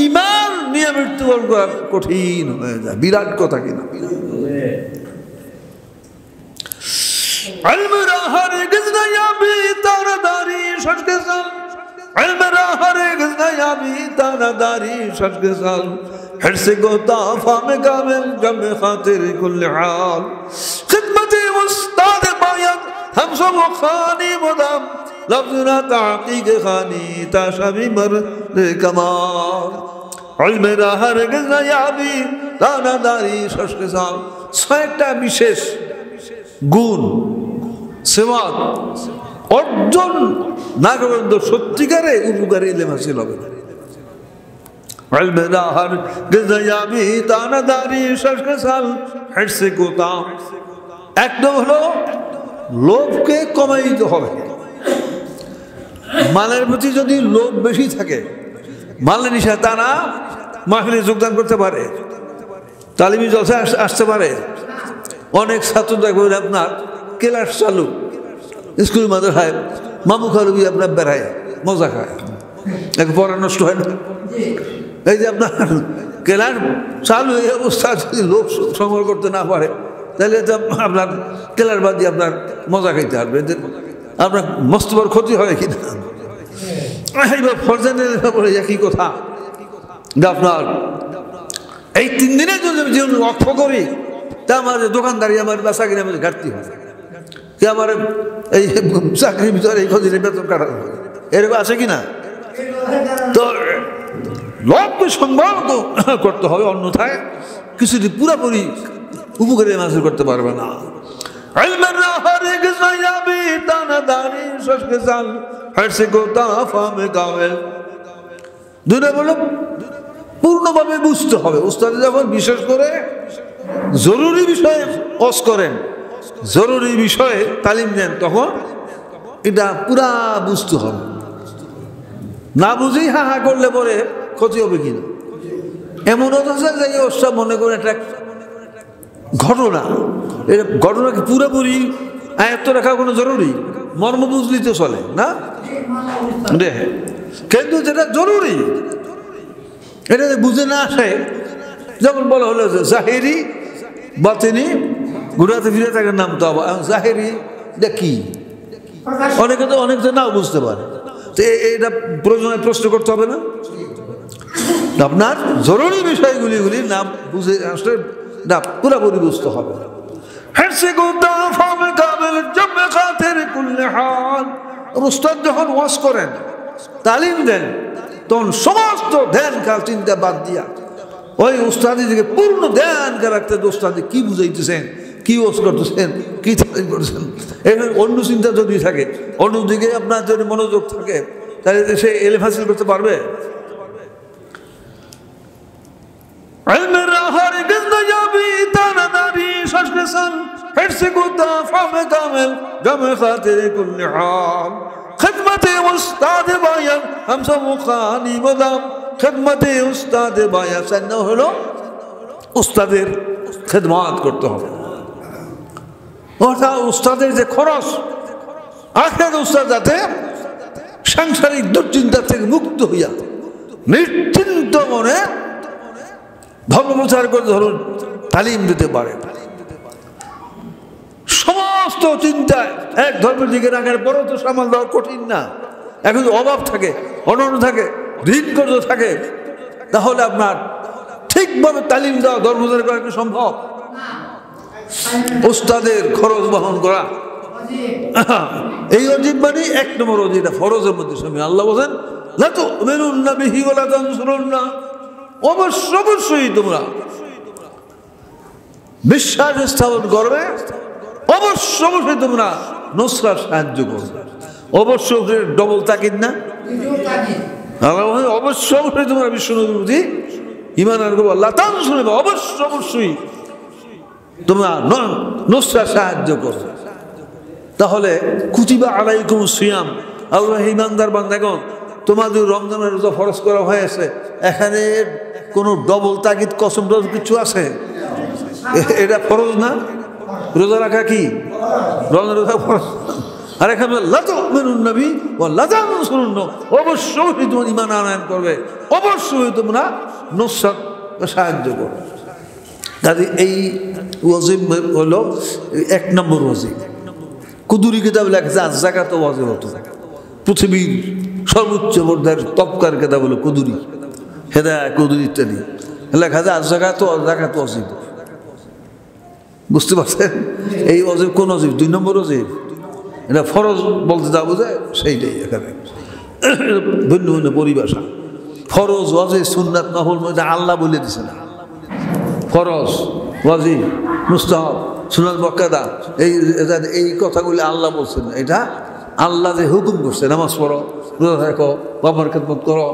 ঈমান নিয়ে মৃত্যুবরণ করা কঠিন হয়ে যায়। বিরাট কথা কিনা? علم را هرگز نیابی تارداری ششک سال، علم را هرگز نیابی تارداری ششک سال، حرص گوتا فام کامل جمع خاطر کل حال، خدمت استاد باید ہم سب خانی مدام، لفظ را تحقیق خانی تا شبی مرد کمال، علم را هرگز نیابی تارداری ششک سال। ছয়টা বিশেষ গুণ সেবাত অর্জন না করবেন তো সত্যিকারে উপকারী ইলম হাসিল হবে না। এক হলো লোভকে কমাইতে হবে। মালের প্রতি যদি লোভ বেশি থাকে, মালের নিশা, তারা মাহফিলে যোগদান করতে পারে, তালিমি জলসা আসতে পারে। অনেক ছাত্র দেখবেন আপনার ক্লাস চালু, স্কুল মাদ্রাসায় মামু খালুবি আপনার বেড়ায় মজা খায়, পড়া নষ্ট হয় না। এই যে আপনার ক্লাস চালু, এই অবস্থা যদি লোক সংগ্রহ করতে না পারে, তাহলে তো আপনার ক্লাস বাদ দিয়ে আপনার মজা খাইতে পারবে, আপনার মস্ত বড় ক্ষতি হয় কিনা। এইবার ফরজানের ব্যাপারে একই কথা, আপনার এই 3 দিনের জন্য জীবন অক্ষ করি, তা আমার দোকানদারি, আমার বেচা কিনে আমাদের ঘাটতি হয়, কি আমার এই চাকরির ভিতরে এই কদিনে বেতন কাটাতে হবে, এরকম আছে কিনা? তো লোভকে সংবরণ করতে হবে, অন্যথায় কিছুটি পুরাপুরি উপকারী হাসিল করতে পারবে না। দুইটা বলে পূর্ণভাবে বুঝতে হবে। উস্তাদ যখন বিশেষ করে জরুরি বিষয়ে ওয়াজ করেন, জরুরি বিষয়ে তালিম দেন, তখন এটা পুরা বুঝতে হবে। না বুঝেই হা হা করলে পরে ক্ষতি হবে কিনা। এমন হচ্ছে যে এই ওস্তাদ মনে করেন একটা ঘটনা, এটা ঘটনাকে পুরোপুরি আয়ত্ত রাখা কোনো জরুরি, মর্ম বুঝলি তো চলে না, কিন্তু যেটা জরুরি এটা বুঝে না আসে, যেমন বলা হলো যে জাহেরি বাতিনি ঘুরাতে ফিরে তাকে নাম তো জাহেরি কি, অনেকে তো অনেক নাও বুঝতে পারে। তো এটা প্রয়োজনে প্রশ্ন করতে হবে না, আপনার জরুরি বিষয়গুলিগুলি নাম বুঝে আসলে না পুরোপুরি বুঝতে হবে। উস্তাদ যখন ওয়াজ করেন, তালিম দেন, তখন সমস্ত ধ্যান কাল চিন্তা বাদ দিয়া ওই উস্তাদি দিকে পূর্ণ ধ্যান রাখতে, উস্তাদি কি বুঝাইতেছেন, কি ওয়াজ করতেছেন, কি তালিম করতেছেন, এখানে অন্য চিন্তা যদি থাকে, অন্যদিকে আপনার যদি মনোযোগ থাকে, তাহলে সে এলেম হাসিল করতে পারবে। খেদমতে উস্তাদ বায়ান হামসা মুখানি মদাম, খেদমতে উস্তাদ বায়ান হলো উস্তাদের খেদমত করতে হবে। অর্থাৎ উস্তাদের যে খরচ, আখের উস্তাদ যাতে সাংসারিক দুশ্চিন্তা থেকে মুক্ত হইয়া নিশ্চিন্ত মনে ধর্মপ্রচার করে ধরুন তালিম দিতে পারে। সমস্ত চিন্তায় এক ধর্মের দিকে রাখার পরও তো সামাল দেওয়া কঠিন না। এখন অভাব থাকে, অনন্য থাকে, ঋণ করতে থাকে, তাহলে আপনার ঠিকভাবে তালিম দেওয়া, ধর্মপ্রচার করা কি সম্ভব? উস্তাদের খরচ বহন করা এই অজিব মানে 1 নম্বর অজিব, এটা ফরজের মধ্যে শামিল। আল্লাহ বলেন লা তুমিনুন্না বিহি ওয়া লা তানসুরুন্না, অবশ্যই তোমরা বিশ্বাস স্থাপন করবে, অবশ্যই তোমরা নুসরাত সাহায্য করবে। অবশ্যই ডবল তাকিদ না, অবশ্যই তোমরা বিশ্ব নবীর প্রতি ঈমান আনবে, আল্লাহ তাআলা শুনবে, অবশ্যই তোমরা নুসরাত সাহায্য করো। তাহলে কুতিবা আলাইকুম সিয়াম, আল্লাহ ইমানদার বান্দাগণ তোমাদের রমজানের রোজা ফরজ করা হয়েছে। এখানে কোনো ডবল তাগিদ কসম টসম কিছু আছে? এটা ফরজ না? রোজা রাখা কি রমজানের রোজা ফরজ? আর এখানে নবী ও অবশ্যই তোমার ইমান আনয়ন করবে, অবশ্যই তোমরা নুসরাত সাহায্য করবে। কাজে এই ওয়াজিব হলো 1 নম্বর ওয়াজিব। কুদুরি কিতাব লেখা আছে যাকাত ওয়াজিব হতো। পৃথিবীর সর্বোচ্চ পর্যায়ের তবকার কিতাব হলো কুদুরি, হেদায়া কুদুরি ইত্যাদি লেখা আছে যাকাত ওয়াজিব। বুঝতে পারছেন? এই ওয়াজিব কোন ওয়াজিব? 2 নম্বর ওয়াজিব। এটা ফরজ বলতে যা বোঝায় সেইটাই এখানে ভিন্ন ভিন্ন পরিভাষা। ফরজ, ওয়াজিব, সুন্নাত, নফল মধ্যে আল্লাহ বলে দিছে না। ফরজ, ওয়াজিব, মুস্তাহাব, সুন্নাত মুআক্কাদা এই কথাগুলি আল্লাহ বলছেন। এটা আল্লাহ যে হুকুম করছে, নামাজ পড়ো, রোজা রাখো, বাবার খেদমত করো,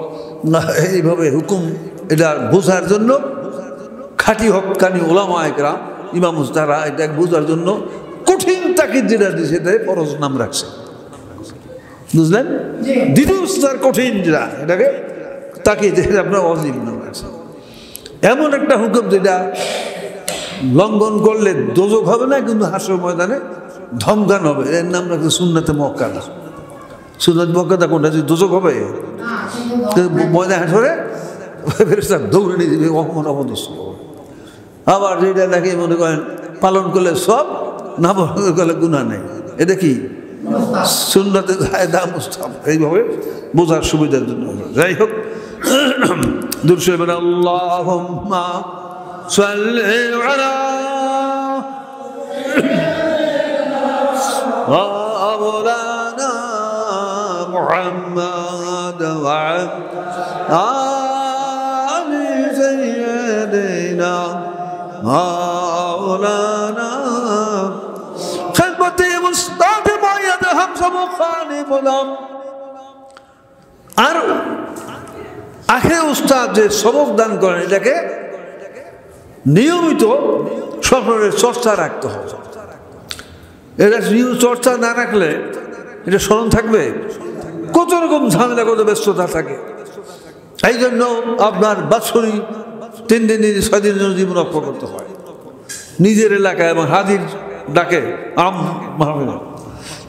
এইভাবে হুকুম এটা বোঝার জন্য খাঁটি হক্কানি ওলামা একরাম ইমাম মুস্তারা এটা বোঝার জন্য কঠিন তাকিদ যেটা দিয়েছে এটাই ফরজ নাম রাখছে। বুঝলেন? দ্বিতীয় কঠিন যেটা এটাকে তাকিদ আপনার ওয়াজিব নাম রাখছে। এমন একটা হুকুম যেটা লঙ্ঘন করলে দোজক হবে না, কিন্তু হাসর ময়দানে ধমকান হবে। এর নাম রাখছে সুন্নাতে মুআক্কাদা। সুন্নাত মুআক্কাদা কোনটা? যে দোজক হবে ময়দানে হাসরে ফেরেশতা দৌড়ে নিয়ে যাবে, অপদস্থ। আবার যেটা নাকি মনে করেন পালন করলে সব, না পালন করলে গুনাহ নেই। এটা কি সুন্নাতে জায়েদা মুস্তাহাব, এইভাবে বোঝার সুবিধার জন্য। যাই হোক, দুরূদ শরীফ আল্লাহুম্মা সাল্লি আলা মাওলানা মুহাম্মাদ ওয়া আলি সাইয়্যিদিনা মাওলানা খিদমতে মুস্তাদ মায়াদ হামজা মুখানি বলাম। আর আখের উস্তাদ যে সবক দান করেন এটাকে নিয়মিত সফরের চর্চা রাখতে হবে। এটা নিয়মিত চর্চা না রাখলে এটা স্মরণ থাকবে? কত রকম ঝামেলা, কত ব্যস্ততা থাকে। এই জন্য আপনার বাৎসরিক 3 দিন 6 দিনের জন্য জীবন রক্ষা করতে হয় নিজের এলাকায়, এবং হাজির ডাকে আম মাহফিল,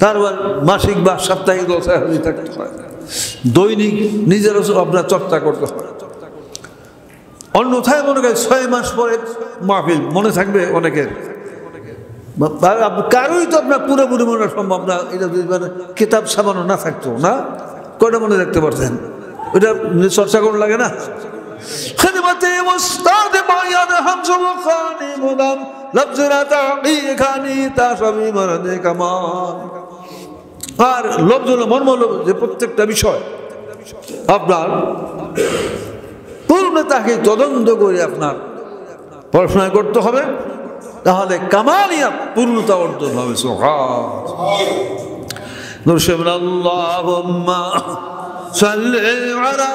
তারপর মাসিক বা সাপ্তাহিক দশায় হাজির থাকতে হয়, দৈনিক নিজেরও আপনার চর্চা করতে হয়। অন্যথায় মনে করেন 6 মাস পরে মাহফিল মনে থাকবে অনেকের, কারোই তো আপনার পুরোপুরি মনে সম্ভব না। এটা যদি কিতাব সামানো না থাকতো না, কয়টা মনে রাখতে পারতেন? ওইটা চর্চা করা লাগে না? খিদমতে মুস্তাদ মায়াদ হামজা মুখানি বলাম লফজরা তাকিখানি তাসবি মরদে কামাল। আর লফজুল মর্মল যে প্রত্যেকটা বিষয় আপনার পূর্ণতাকে তদন্ত করে আপনার পড়াশোনা করতে হবে, তাহলে কামালিয়াত পূর্ণতা অর্জন হবে। সুবহানাল্লাহ। আল্লাহুম্মা সাল্লি আলা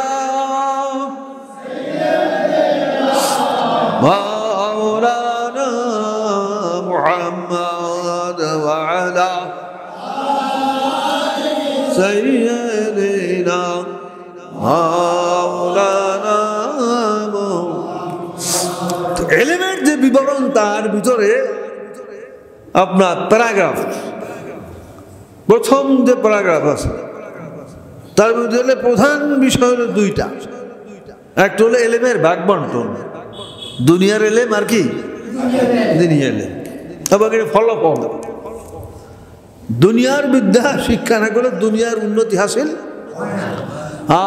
মাওলানা মুহাম্মাদ ওয়া আলা সাইয়্যিদিনা মাওলানা। এলিমেন্ট যে বিবরণ, তার ভিতরে আপনার প্যারাগ্রাফ, প্রথম যে প্যারাগ্রাফ আছে তার মধ্যে হলে প্রধান বিষয় হলো 2টা। একটা হলো এলেমের ভাগ বন্টন, দুনিয়ার এলেম আর কি দিনী এলেম, এবং এটা ফলাফল। দুনিয়ার বিদ্যা শিক্ষা না করলে দুনিয়ার উন্নতি হাসিল,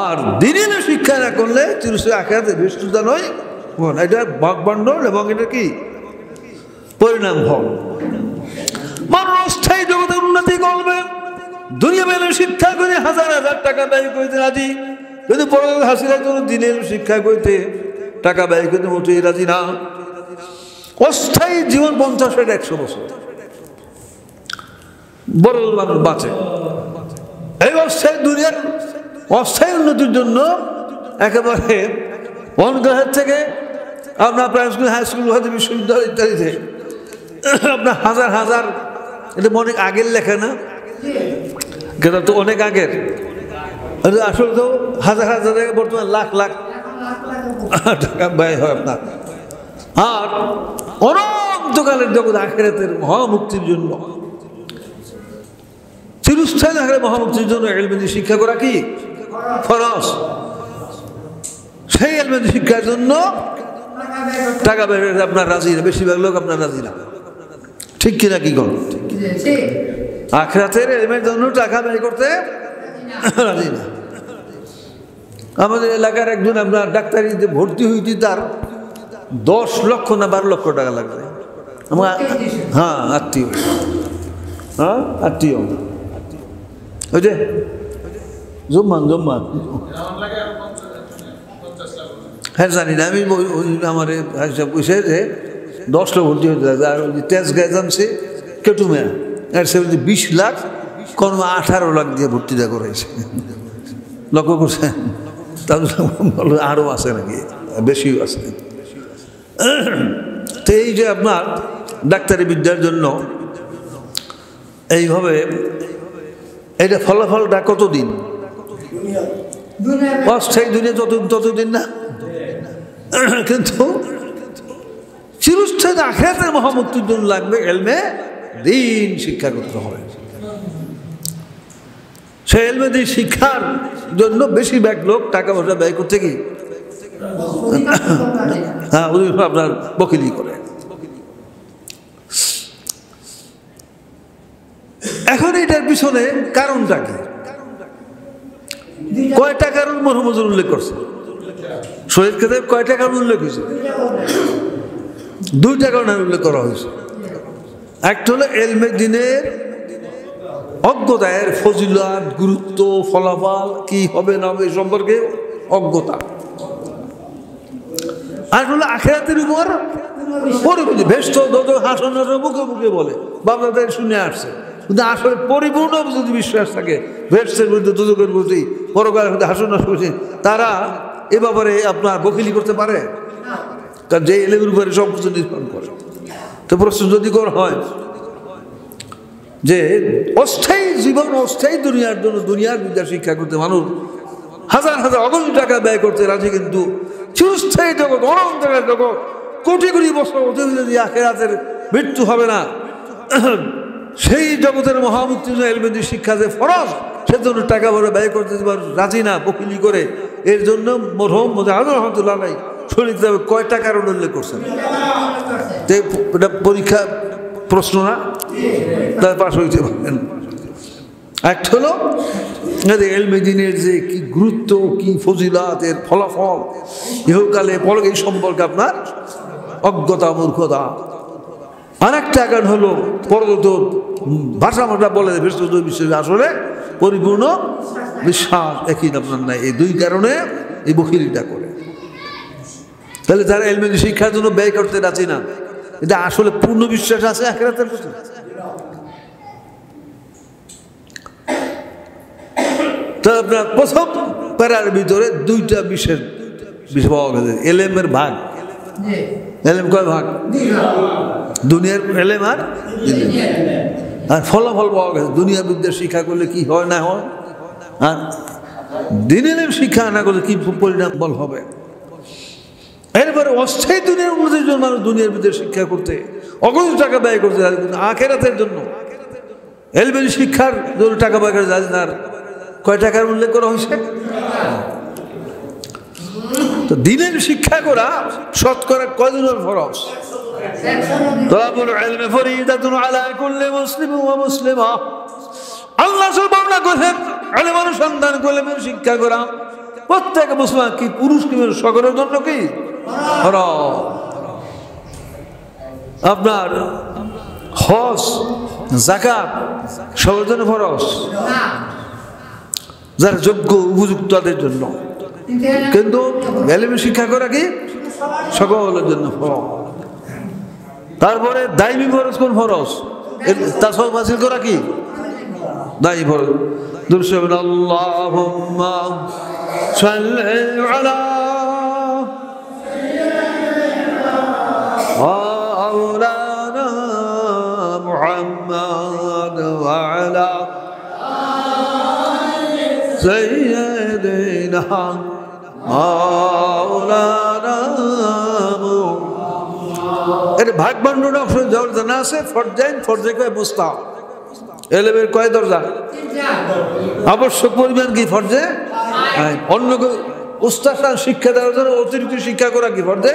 আর দিনী শিক্ষা না করলে চিরস্থায়ী আখিরাতে বিশুদ্ধতা নয়। এটা ভাগ বন্টন এবং এটা কি পরিণাম ফল। মানুষ অস্থায়ী জগতের উন্নতি করবে, দুনিয়া মেলে শিক্ষা করে 1000 টাকা ব্যয় করতে রাজি, কিন্তু পরলোক হাসিলের জন্য দিনের শিক্ষা করতে টাকা ব্যয় করতে মোটেই রাজি না। অস্থায়ী জীবন 50-100 বছর বড় মানুষ বাঁচে। এই অস্থায়ী দুনিয়ার অস্থায়ী উন্নতির জন্য একেবারে অনুগ্রহের থেকে আপনার প্রাইমারি স্কুল, হাই স্কুল, বিশ্ববিদ্যালয় ইত্যাদিতে আপনার হাজার হাজার, এটা অনেক আগের লেখা না, এটা তো অনেক আগের, আসলে তো হাজার হাজার বর্তমানে লাখ লাখ টাকা ব্যয় হয় আপনার। আর অনন্তকালের জগৎ আখিরাতের মহামুক্তির জন্য, চিরস্থায়ী আখিরাতের মহামুক্তির জন্য ইলমে শিক্ষা করা কি ফরজ। সেই ইলমে শিক্ষার জন্য টাকা ব্যয় আপনার রাজি না, বেশিরভাগ লোক আপনার রাজি না, ঠিক কিনা কি কর? আখিরাতের ইলমের জন্য টাকা ব্যয় করতে রাজি না। আমাদের এলাকার একজন আপনার ডাক্তারিতে ভর্তি হইতে তার 10 লক্ষ না 12 লক্ষ টাকা লাগবে। আমার হ্যাঁ আত্মীয়, হ্যাঁ আত্মীয়, ওই যে জম্মান হ্যাঁ জানি না আমি, আমার পয়সা যে 10 লক্ষ ভর্তি হইতে লাগবে। আর তেজ গায়ে জানছে কেটুমে আর সে 20 লাখ কোন 18 লাখ দিয়ে ভর্তিটা করেছে, লক্ষ্য করছেন? তাহলে আরও আছে নাকি, বেশিও আছে। তো এই যে আপনার ডাক্তারি বিদ্যার জন্য এইভাবে এটা ফলাফলটা কতদিন? অস্থায়ী দুনিয়া ততদিন না, কিন্তু চিরস্থায়ী আখিরাতের মহামুক্তির জন্য লাগবে ইলমে দ্বীন শিক্ষা করতে হবে। সেই ইলমে দ্বীন শিক্ষার জন্য বেশিরভাগ লোক টাকা পয়সা ব্যয় করতে কি হ্যাঁ আপনার বকিলি করে। এখন এটার পিছনে কারণটা কি? কয়টা কারণ মরহুম হুজুর উল্লেখ করছে? শহীদ কেতাব কয়টা কারণ উল্লেখ হয়েছে? 2টা কারণ উল্লেখ করা হয়েছে। একটা হলো ইলমে দ্বীনের অজ্ঞতা, এর ফজিলত, গুরুত্ব, ফলাফল কি হবে না হবে সম্পর্কে অজ্ঞতা। আর হলো আখিরাতের উপর পরিপূর্ণ ভেষ্ট হাসন মুখে মুখে বলে বাবলাদের শুনে আসছে, কিন্তু আসলে পরিপূর্ণ যদি বিশ্বাস থাকে ভেস্টের মধ্যে দুদকের প্রতি পরকালের মধ্যে হাসন করছে, তারা এ ব্যাপারে আপনার বকিলি করতে পারে? কারণ যে এলেমের উপরে সব কিছু নির্ভর করে। তো প্রশ্ন যদি করা হয় যে অস্থায়ী জীবন, অস্থায়ী দুনিয়ার জন্য দুনিয়ার বিদ্যা শিক্ষা করতে মানুষ হাজার হাজার অগণিত টাকা ব্যয় করতে রাজি, কিন্তু চিরস্থায়ী জগৎ, অনন্তকালের জগৎ, কোটি কোটি বছর যদি আখিরাতের মৃত্যু হবে না, সেই জগতের মহামুক্তির জন্য ইলমে দ্বীন শিক্ষা যে ফরজ, সেজন্য টাকা পয়সা ব্যয় করতে রাজি না, বকিলি করে। এর জন্য মরহুম মুজাহিদ রহমতুল্লাহ নাই শরীর কয়টা কারণ উল্লেখ করছেন? এটা পরীক্ষা প্রশ্ন না, তার পাশ হইতে পারবেন। একটা হলো ইলমে দ্বীনের যে কি গুরুত্ব, কি ফজিলত, এর ফলাফল ইহকালে পরকালে এই সম্পর্কে আপনার অজ্ঞতা, মূর্খতা। আর একটা কারণ হলো পরদত ভাষা বলে বিশ্ব আসলে পরিপূর্ণ বিশ্বাস একই আপনার নাই। এই 2 কারণে এই বকিলিটা করে। তাহলে যারা ইলমে দ্বীন শিক্ষার জন্য ব্যয় করতে রাজি না, এটা আসলে পূর্ণ বিশ্বাস আছে আখিরাতের প্রতি? তো আপনার প্রথম প্যারার ভিতরে 2টা বিশেষ বিষয় পাওয়া গেছে। এলেমের ভাগ, এলেম কয় ভাগ? দুনিয়ার এলেম আর ফলাফল পাওয়া গেছে। দুনিয়া বিদ্যা শিক্ষা করলে কি হয় না হয়, আর দিন এলেম শিক্ষা না করলে কি পরিণাম বল হবে। এরপরে অস্থায়ী দুনিয়ার উন্নতির জন্য মানুষ দুনিয়ার বিদ্যা শিক্ষা করতে অগণিত টাকা ব্যয় করতে রাজি, কিন্তু আখিরাতের জন্য ইলমে দ্বীন শিক্ষার জন্য টাকা ব্যয় করে রাজি না। কয় টাকার উল্লেখ করা হয়েছে? তো দ্বীনের শিক্ষা করা শতকরা কয়জনের ফরজ? তালাবুল ইলমি ফরিদাতুন আলা কুল্লি মুসলিমিন ওয়া মুসলিমা। আল্লাহ বর্ণনা করেন ইলম অনুসন্ধান করে শিক্ষা করা প্রত্যেক মুসলমান, কি পুরুষ কি সকলের জন্য কি ফরজ। আপনার হজ, যাকাত সবার জন্য ফরজ, যারা যোগ্য উপযুক্ত তাদের জন্য। কিন্তু ইলম শিক্ষা করা কি সকলের জন্য ফরজ। তারপরে দায়মি ফরজ কোন ফরজ? তাসবিহ হাসিল করা কি দায়ী ফরজ। দুরূদ আল্লাহুম্মা সাল্লি আলা মাওলানা না মাওলানা এর ভাগ বন্টনা জানা আছে ফরজাইন ফরজে কয় মুস্তাহ এলেমের কয় দরজা আবশ্যক পরিমাণ কি ফরজে অন্য উস্তাদ শিক্ষা দেওয়ার জন্য অতিরিক্ত শিক্ষা করা কি ফরজে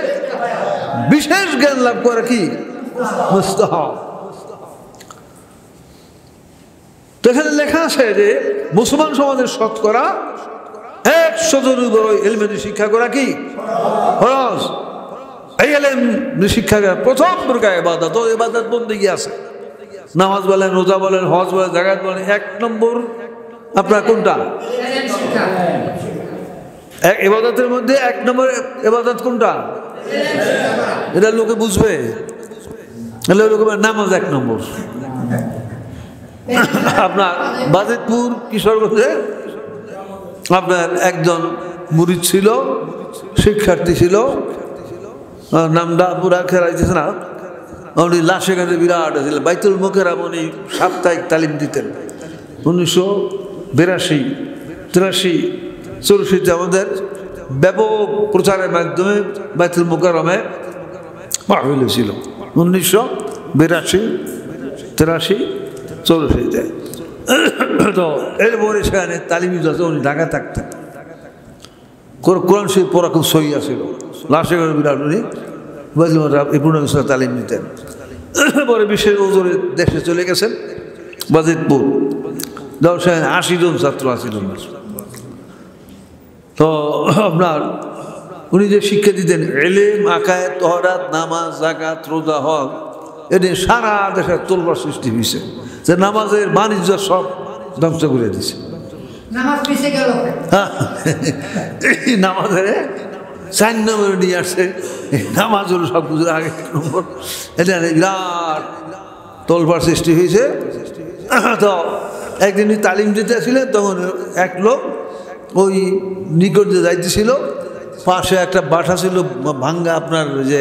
বিশেষ জ্ঞান লাভ করা কি মুস্তাহাব তো এখানে লেখা আছে যে মুসলমান সমাজের শতকরা 100 জনের উপর ইলমের শিক্ষা করা কি ফরজ এই ইলম শিক্ষা প্রথম প্রকার ইবাদত ও ইবাদত বন্দেগী আছে নামাজ বলেন রোজা বলেন হজ বলেন যাকাত বলেন 1 নম্বর আপনার কোনটা ইবাদতের মধ্যে 1 নম্বর ইবাদত কোনটা এটা লোকে বুঝবে লোকে নামাজ 1 নম্বর আপনার বাজিতপুর কিশোরগঞ্জে আপনার একজন মুরিদ ছিল শিক্ষার্থী ছিল নামটা পুরা খেলাইতেছে না উনি লাশে কাছে বিরাট ছিল বাইতুল মুকাররম উনি সাপ্তাহিক তালিম দিতেন 1982 83 84 আমাদের ব্যাপক প্রচারের মাধ্যমে বাইতুল মুকাররমে মাহফিল ছিল 1982 83 84 তো এরপরে সেখানে তালিমি যাচ্ছে উনি ঢাকা থাকতেন কোরআন শরীফ পড়া খুব সহি ছিল লাশে করে বিরাট উনি পূর্ণাঙ্গ তালিম নিতেন পরে বিশেষ ওজোরে দেশে চলে গেছেন বাজিতপুর সেখানে 80 জন ছাত্র ছিলেন তো আপনার উনি যে শিক্ষা দিতেন ইলম আকায়েদ তহরাত নামাজ যাকাত রোজা হজ এটি সারা দেশের তোলবার সৃষ্টি হয়েছে যে নামাজের বাণিজ্য সব ধ্বংস করে দিছে নামাজের 4 নম্বরে নিয়ে আসছে নামাজ হলো সব কিছু আগে নম্বর এটা বিরাট তোলবার সৃষ্টি হয়েছে তো একদিন তালিম দিতে ছিলেন তখন এক লোক ওই নিকট যে যাইতেছিল পাশে একটা বাসা ছিল ভাঙ্গা আপনার যে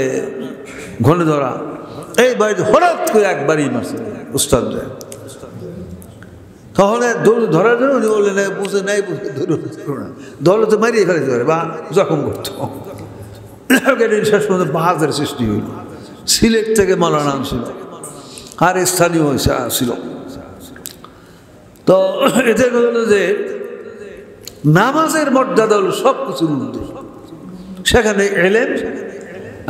ঘনে ধরা এই বাড়িতে হঠাৎ করে একবারই মারছে উস্তাদ তাহলে ধরার জন্য উনি বললেন বুঝে নাই বুঝে ধরো না ধরলে তো মারিয়ে ফেলতে পারে বা জখম করতো শেষ পর্যন্ত বাহাজের সৃষ্টি হইল সিলেট থেকে মালানা ছিল আর স্থানীয় ছিল তো এতে হলো যে নামাজের মর্যাদা হলো সব কিছুর মধ্যে সেখানে ইলম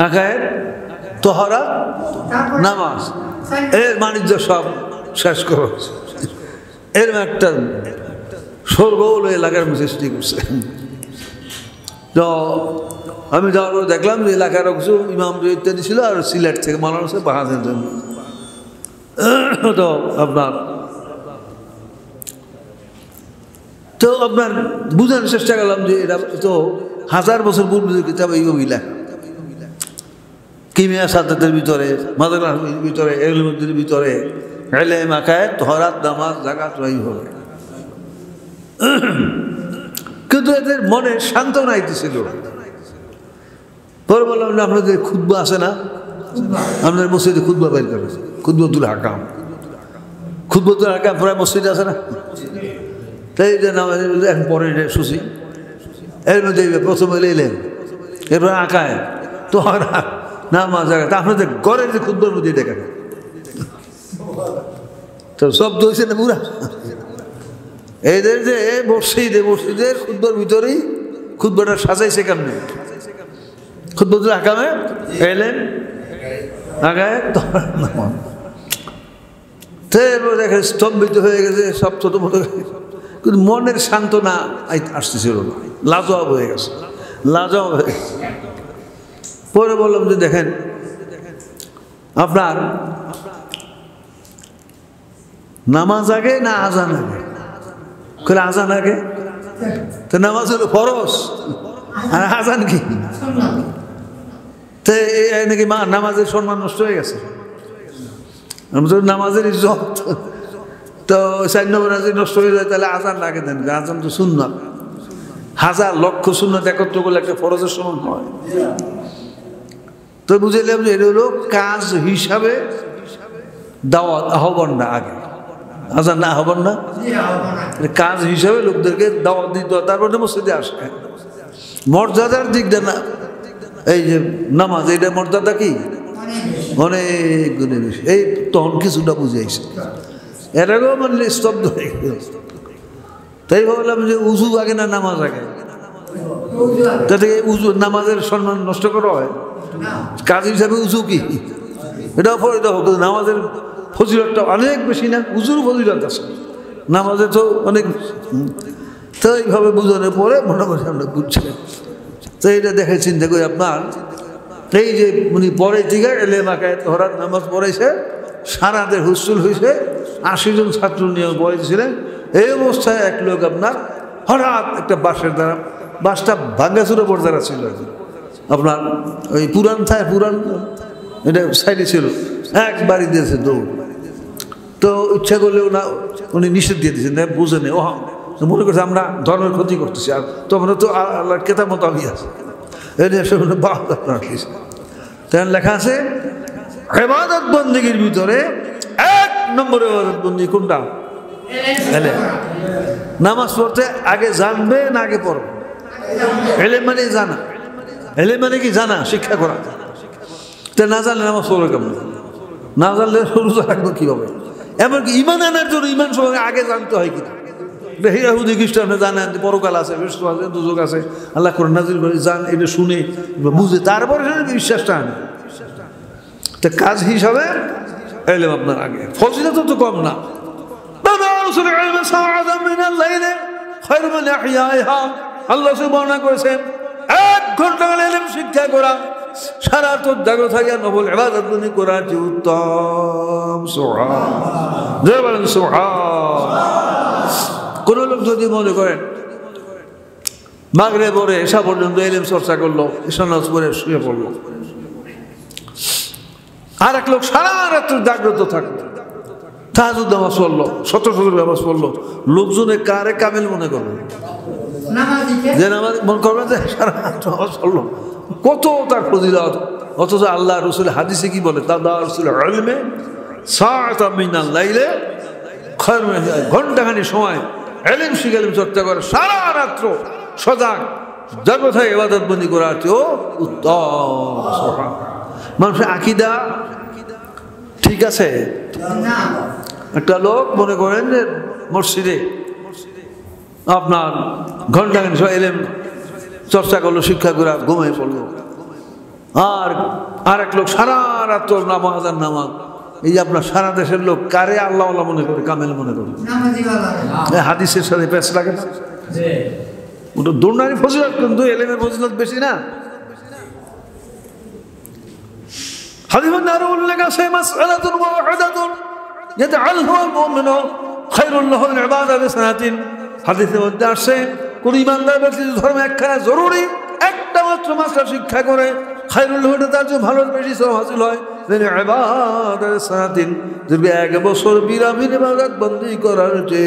আকায়েদ তহরাত নামাজ এর বাণিজ্য সব শেষ করা হয়েছে এরকম একটা শোরগোল এলাকার সৃষ্টি করছে তো আমি যাওয়ার পর দেখলাম যে এলাকার কিছু ইমাম ইত্যাদি ছিল আর সিলেট থেকে মালানো হচ্ছে বাহাজের জন্য তো আপনার তো আপনার বুঝানোর চেষ্টা করলাম যে এটা তো 1000 বছর পূর্বে কিতাব এইভাবেই লেখা কিমিয়া সাদাতের ভিতরে মাদ্রাসার ভিতরে এলমুদ্দিনের ভিতরে ইলম আকায়েদ তহরাত নামাজ যাকাত হবে কিন্তু এদের মনে সান্ত্বনা আইতেছিল পরে বললাম না আপনাদের খুতবা আছে না আপনার মসজিদে খুতবা বের করে খুতবাতুল হাকাম খুতবাতুল হাকাম প্রায় মসজিদে আছে না তাই যে এখন পরে সুশি এর মধ্যে প্রথম এলেন এরপর আকায় তহরাত নামাজ যাকাত আপনাদের ঘরের যে খুতবার মধ্যে দেখা তো সব দইছে না পুরা এদের যে মসজিদের খুতবার ভিতরেই খুতবাটা সাজাইছে কেমনে খুতবাতুল হাকামে এলেন আগায় দেখে স্তম্ভিত হয়ে গেছে সব ছোট মোটো কিন্তু মনের সান্ত্বনা আসতেছিল না লাজবাব হয়ে গেছে লাজবাব হয়ে গেছে পরে বললাম যে দেখেন আপনার নামাজ আগে না আজান আগে আজান আগে তো নামাজ হলো ফরজ আর আজান কি তো নাকি নামাজের সম্মান নষ্ট হয়ে গেছে নামাজের ইজ্জত তো 4 নম্বর নষ্ট হয়ে যায় তাহলে আজান আগে দেন আজান তো সুন্নাত 1000 লক্ষ সুন্নাত একত্র করলে একটা ফরজের সমান হয় তো বুঝলাম যে এটা হলো কাজ হিসাবে দাওয়াত আহ্বানটা আগে আজান না আহ্বান না কাজ হিসাবে লোকদেরকে দাওয়াত দিতে হয় তারপরে মসজিদে আসে মর্যাদার দিকটা না, এই যে নামাজ এটা মর্যাদা কি অনেক গুণে বেশি। এই তখন কিছুটা বুঝাইছে, এটাকেও মানে স্তব্ধ হয়ে গেল। তাই ভাবলাম যে উজু আগে না নামাজ আগে, তা থেকে উজু নামাজের সম্মান নষ্ট করা হয়? কাজ হিসাবে উজু কি এটাও ফরিদা হোক, নামাজের ফজিলতটা অনেক বেশি না? উজুর ফজিলত আছে, নামাজে তো অনেক। তো এইভাবে বুঝানোর পরে মনে করি আমরা বুঝছিলাম। তো এটা দেখে চিন্তা করি আপনার এই যে উনি পরে থেকে এলেমাকায় হঠাৎ নামাজ পড়াইছে, সারাদের হুস্টুল হয়েছে, 80 জন ছাত্র নিয়ে পড়েছিলেন। এই অবস্থায় এক লোক আপনার হঠাৎ একটা বাঁশের দ্বারা, বাঁশটা ভাঙ্গাচুরা পর্দারা ছিল আপনার, ওই পুরান এটা সাইডে ছিল, একবারই দিয়েছে দৌড়। তো ইচ্ছা করলেও না, উনি নিষেধ দিয়ে দিয়েছেন, বুঝে নেই, ও মনে করছে আমরা ধর্মের ক্ষতি করতেছি, আর তখন তো আল্লাহর কেতাব মতো আমি আছে, এটা তখন লেখা আছে ইবাদত বন্দেগীর ভিতরে 1 নম্বরে ইবাদত বন্দেগী কোনটা? নামাজ পড়তে আগে জানবে না আগে পড়বে? এলেম মানে জানা, এলেম মানে কি জানা, শিক্ষা করা। তা না জানলে নামাজ পড়বে কেমন? না জানলে রোজা রাখবো কীভাবে? এমনকি ইমান আনার জন্য ইমান সঙ্গে আগে জানতে হয় কিনা। ইহুদি খ্রিস্টানরা জানেন পরকাল আছে, বিষ্ণু আছে, দুজক আছে, আল্লাহ করে নাজিল করে জান, এটা শুনে বুঝে তারপরে বিশ্বাসটা আনে। তো কাজ হিসাবে এলেম আপনার আগে, ফজিলত তো কম না। আল্লাহ বর্ণনা করেছেন 1 ঘন্টা এলেম শিক্ষা করা, সারা তো জাগ্রত থাকে নফল ইবাদত করা যে উত্তম। কোন লোক যদি মনে করেন মাগরিব পরে এসা পর্যন্ত এলেম চর্চা করলো, ঈশা নামাজ পড়ে শুয়ে পড়লো, আর এক লোক সারা রাত্র জাগ্রত থাকলো, তাহাজ্জুদ নামাজ পড়লো, শত নামাজ পড়লো, লোকজনে কারে কামেল মনে করবে? যে নামাজ মনে করবে যে সারা রাত্র নামাজ পড়লো, কত তার ফজিলত। অথচ আল্লাহ রসুল হাদিসে কি বলে? তাদারুসুল ইলমি সাআতাম মিনাল লাইলি খায়রুম মিন আলফি শাহর। ঘণ্টাখানি সময় এলেম শিখে এলেম চর্চা করে, সারা রাত্র সজাগ জাগ্রত হয়ে ইবাদত বন্দি করার চেয়েও উত্তম। মানুষের আকীদা ঠিক আছে? একটা লোক মনে করেন যে মসজিদে আপনার ঘণ্টাখানি সময় এলেম চর্চা করলো, শিক্ষা করে ঘুমিয়ে পড়লো, আর এক লোক সারা রাত্র নামাজ আর নামাজ। এই যে আপনার সারা দেশের লোক কারে আল্লাহ আল্লাহ মনে করে, কামেল মনে করে? হাদিসের সাথে পেশ লাগে না? ওটা দুর্নারী ফজিলত, কিন্তু এলেমের ফজিলত বেশি না? হাদিসের আরো উল্লেখ আছে মাসআলাতুন ওয়াহিদাতুন ইয়াতাআল্লাহুল মুমিনু খায়রুল লাহু মিন ইবাদাতি সানাতিন। হাদিসের মধ্যে আসে কোন ইমানদার ব্যক্তি ধর্মে একখানা জরুরি একটা মাত্র মাসলা শিক্ষা করে, খায়রুল লাহু তার যে ভালো বেশি সওয়াব হাসিল হয়। ইবাদাতি সানাতিন, যদি 1 বছর বিরামিন ইবাদত বন্দি করার যে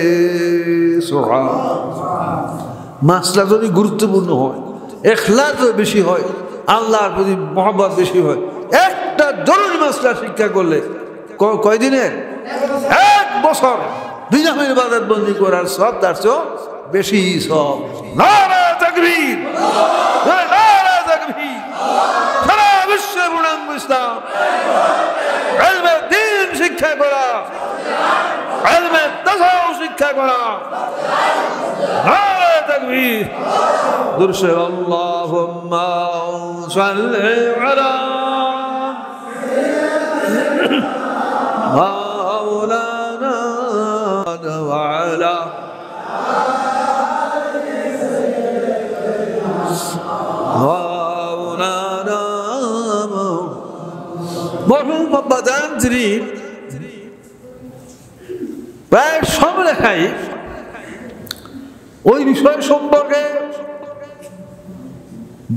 মাসলা যদি গুরুত্বপূর্ণ হয়, ইখলাস বেশি হয়, আল্লাহর প্রতি মহব্বত বেশি হয়, একটা জরুরি মাসলা শিক্ষা করলে কয়দিনের? 1 বছর বিরামিন ইবাদত বন্দি করার সওয়াব তার চেয়েও বেশি সওয়াব। নারে তাকবীর, নারে তাকবীর। সারা বিশ্বের পূর্ণাঙ্গ ইসলাম ইলমে দ্বীন শিক্ষা করা, ইলমে তাসাউফ শিক্ষা করা। নারে তাকবীর। দুরূদ শরীফ আল্লাহুম্মা সাল্লি আলা মাওলানা ওয়া আলা প্রায় সব লেখাই ওই বিষয় সম্পর্কে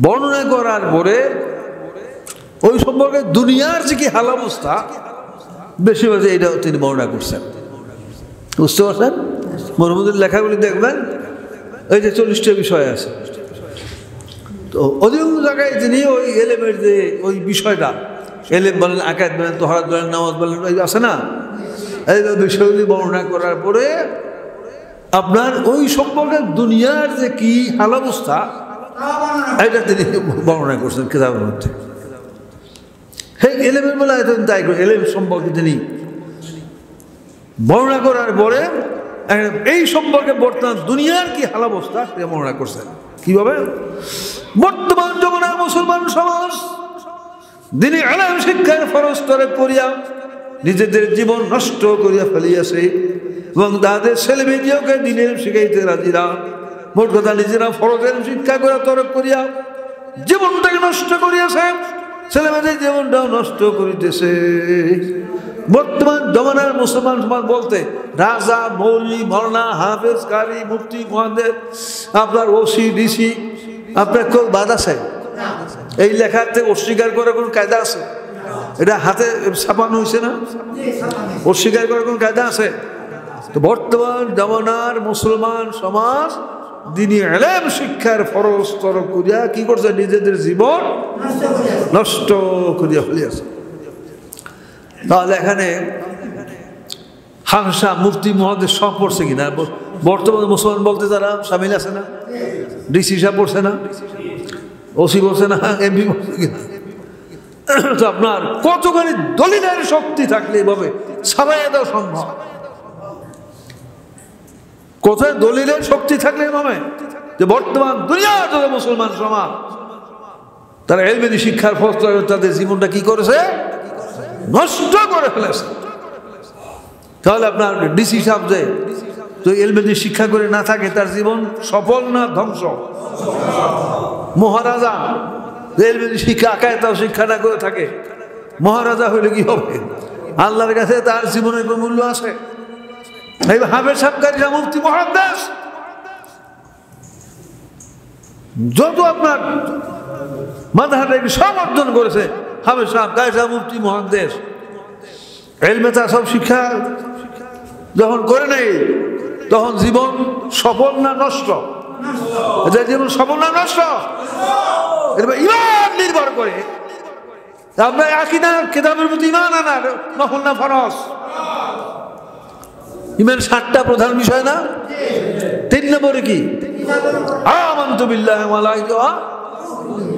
বর্ণনা করার পরে ওই সম্পর্কে দুনিয়ার যে কি হাল অবস্থা বেশি বেশি এটা তিনি বর্ণনা করছেন। বুঝতে পারছেন? মোহাম্মদের লেখাগুলি দেখবেন, এই যে 40টা বিষয় আছে, তো অধিকাংশ জায়গায় তিনি ওই এলেমের যে ওই বিষয়টা, এলেম বলেন, আকায়েদ বলেন, তোহারাত বলেন, নামাজ বলেন, আছে না, এই বিষয়গুলি বর্ণনা করার পরে আপনার ওই সম্পর্কে দুনিয়ার যে কি হাল অবস্থা এটা তিনি বর্ণনা করছেন কিতাবের মধ্যে। হ্যাঁ, এলেমের বেলায় তাই এলেম সম্পর্কে তিনি বর্ণনা করার পরে এই সম্পর্কে বর্তমান দুনিয়ার কি হালাবস্থা সে বর্ণনা করছেন। কিভাবে বর্তমান জমানার মুসলমান সমাজ দিনী ইলম শিক্ষার ফরজ তরক করিয়া নিজেদের জীবন নষ্ট করিয়া ফেলিয়াছে এবং তাদের ছেলে মেয়েকে দিনের শিখাইতে রাজিরা, মোট কথা নিজেরা ফরজের শিক্ষা করে তরক করিয়া জীবনটাকে নষ্ট করিয়াছে, ছেলে মেয়েদের জীবনটাও নষ্ট করিতেছে। বর্তমান জমানার মুসলমান সমাজ বলতে রাজা, মৌলভী, মৌলানা, হাফেজ, কারি, মুফতি, মুহাদ্দিস, আপনার ওসি, ডিসি, আপনার কেউ বাদ আছে? এই লেখার থেকে অস্বীকার করার কোন কায়দা আছে? এটা হাতে ছাপানো হয়েছে না? অস্বীকার করার কোন কায়দা আছে? তো বর্তমান জমানার মুসলমান সমাজ দিনী ইলম শিক্ষার ফরজ তরক করিয়া কি করছে? নিজেদের জীবন নষ্ট করিয়া ফেলিয়াছে। তাহলে এখানে হাংসা, মুফতি, মুহাদ্দিস সব পড়ছে কিনা? বর্তমানে মুসলমান বলতে যারা সামিল আছে না? ডিসি সাহেব পড়ছে না? ওসি বলছে না? এমপি বলছে কিনা? তো আপনার কতখানি দলিলের শক্তি থাকলে এভাবে ছাড়াই দেওয়া সম্ভব? কোথায় দলিলের শক্তি থাকলে এভাবে যে বর্তমান দুনিয়ার যত মুসলমান সমাজ তারা ইলমি শিক্ষার ফরজ তাদের জীবনটা কি করেছে? নষ্ট করে ফেলেছে। তাহলে আপনার ডিসি সাহেব যে তো ইলমি শিক্ষা করে না থাকে তার জীবন সফল না ধ্বংস? মহারাজা ইলমি শিক্ষা আকায় তাও শিক্ষা না করে থাকে, মহারাজা হইলে কি হবে? আল্লাহর কাছে তার জীবনের কোনো মূল্য আছে? এই হাফেজ সাহেব, কারি, মুফতি, মুহাদ্দিস যত আপনার মাযহাবে সব অর্জন করেছে, হাফেজ সাহেব, কারি সাহেব, মুফতি, মুহাদ্দিস ইলমে তা সব শিক্ষা যখন করে নেই তখন জীবন সফল না নষ্ট? এটা জীবন সফল না নষ্ট? এটা ঈমান নির্ভর করে আপনার আকীদা কিতাবের প্রতি ঈমান আনার নফল না ফরজ? ঈমান 7টা প্রধান বিষয় না? 3 নম্বরে কি? আমানতু বিল্লাহি ওয়া মালাইকাতিহি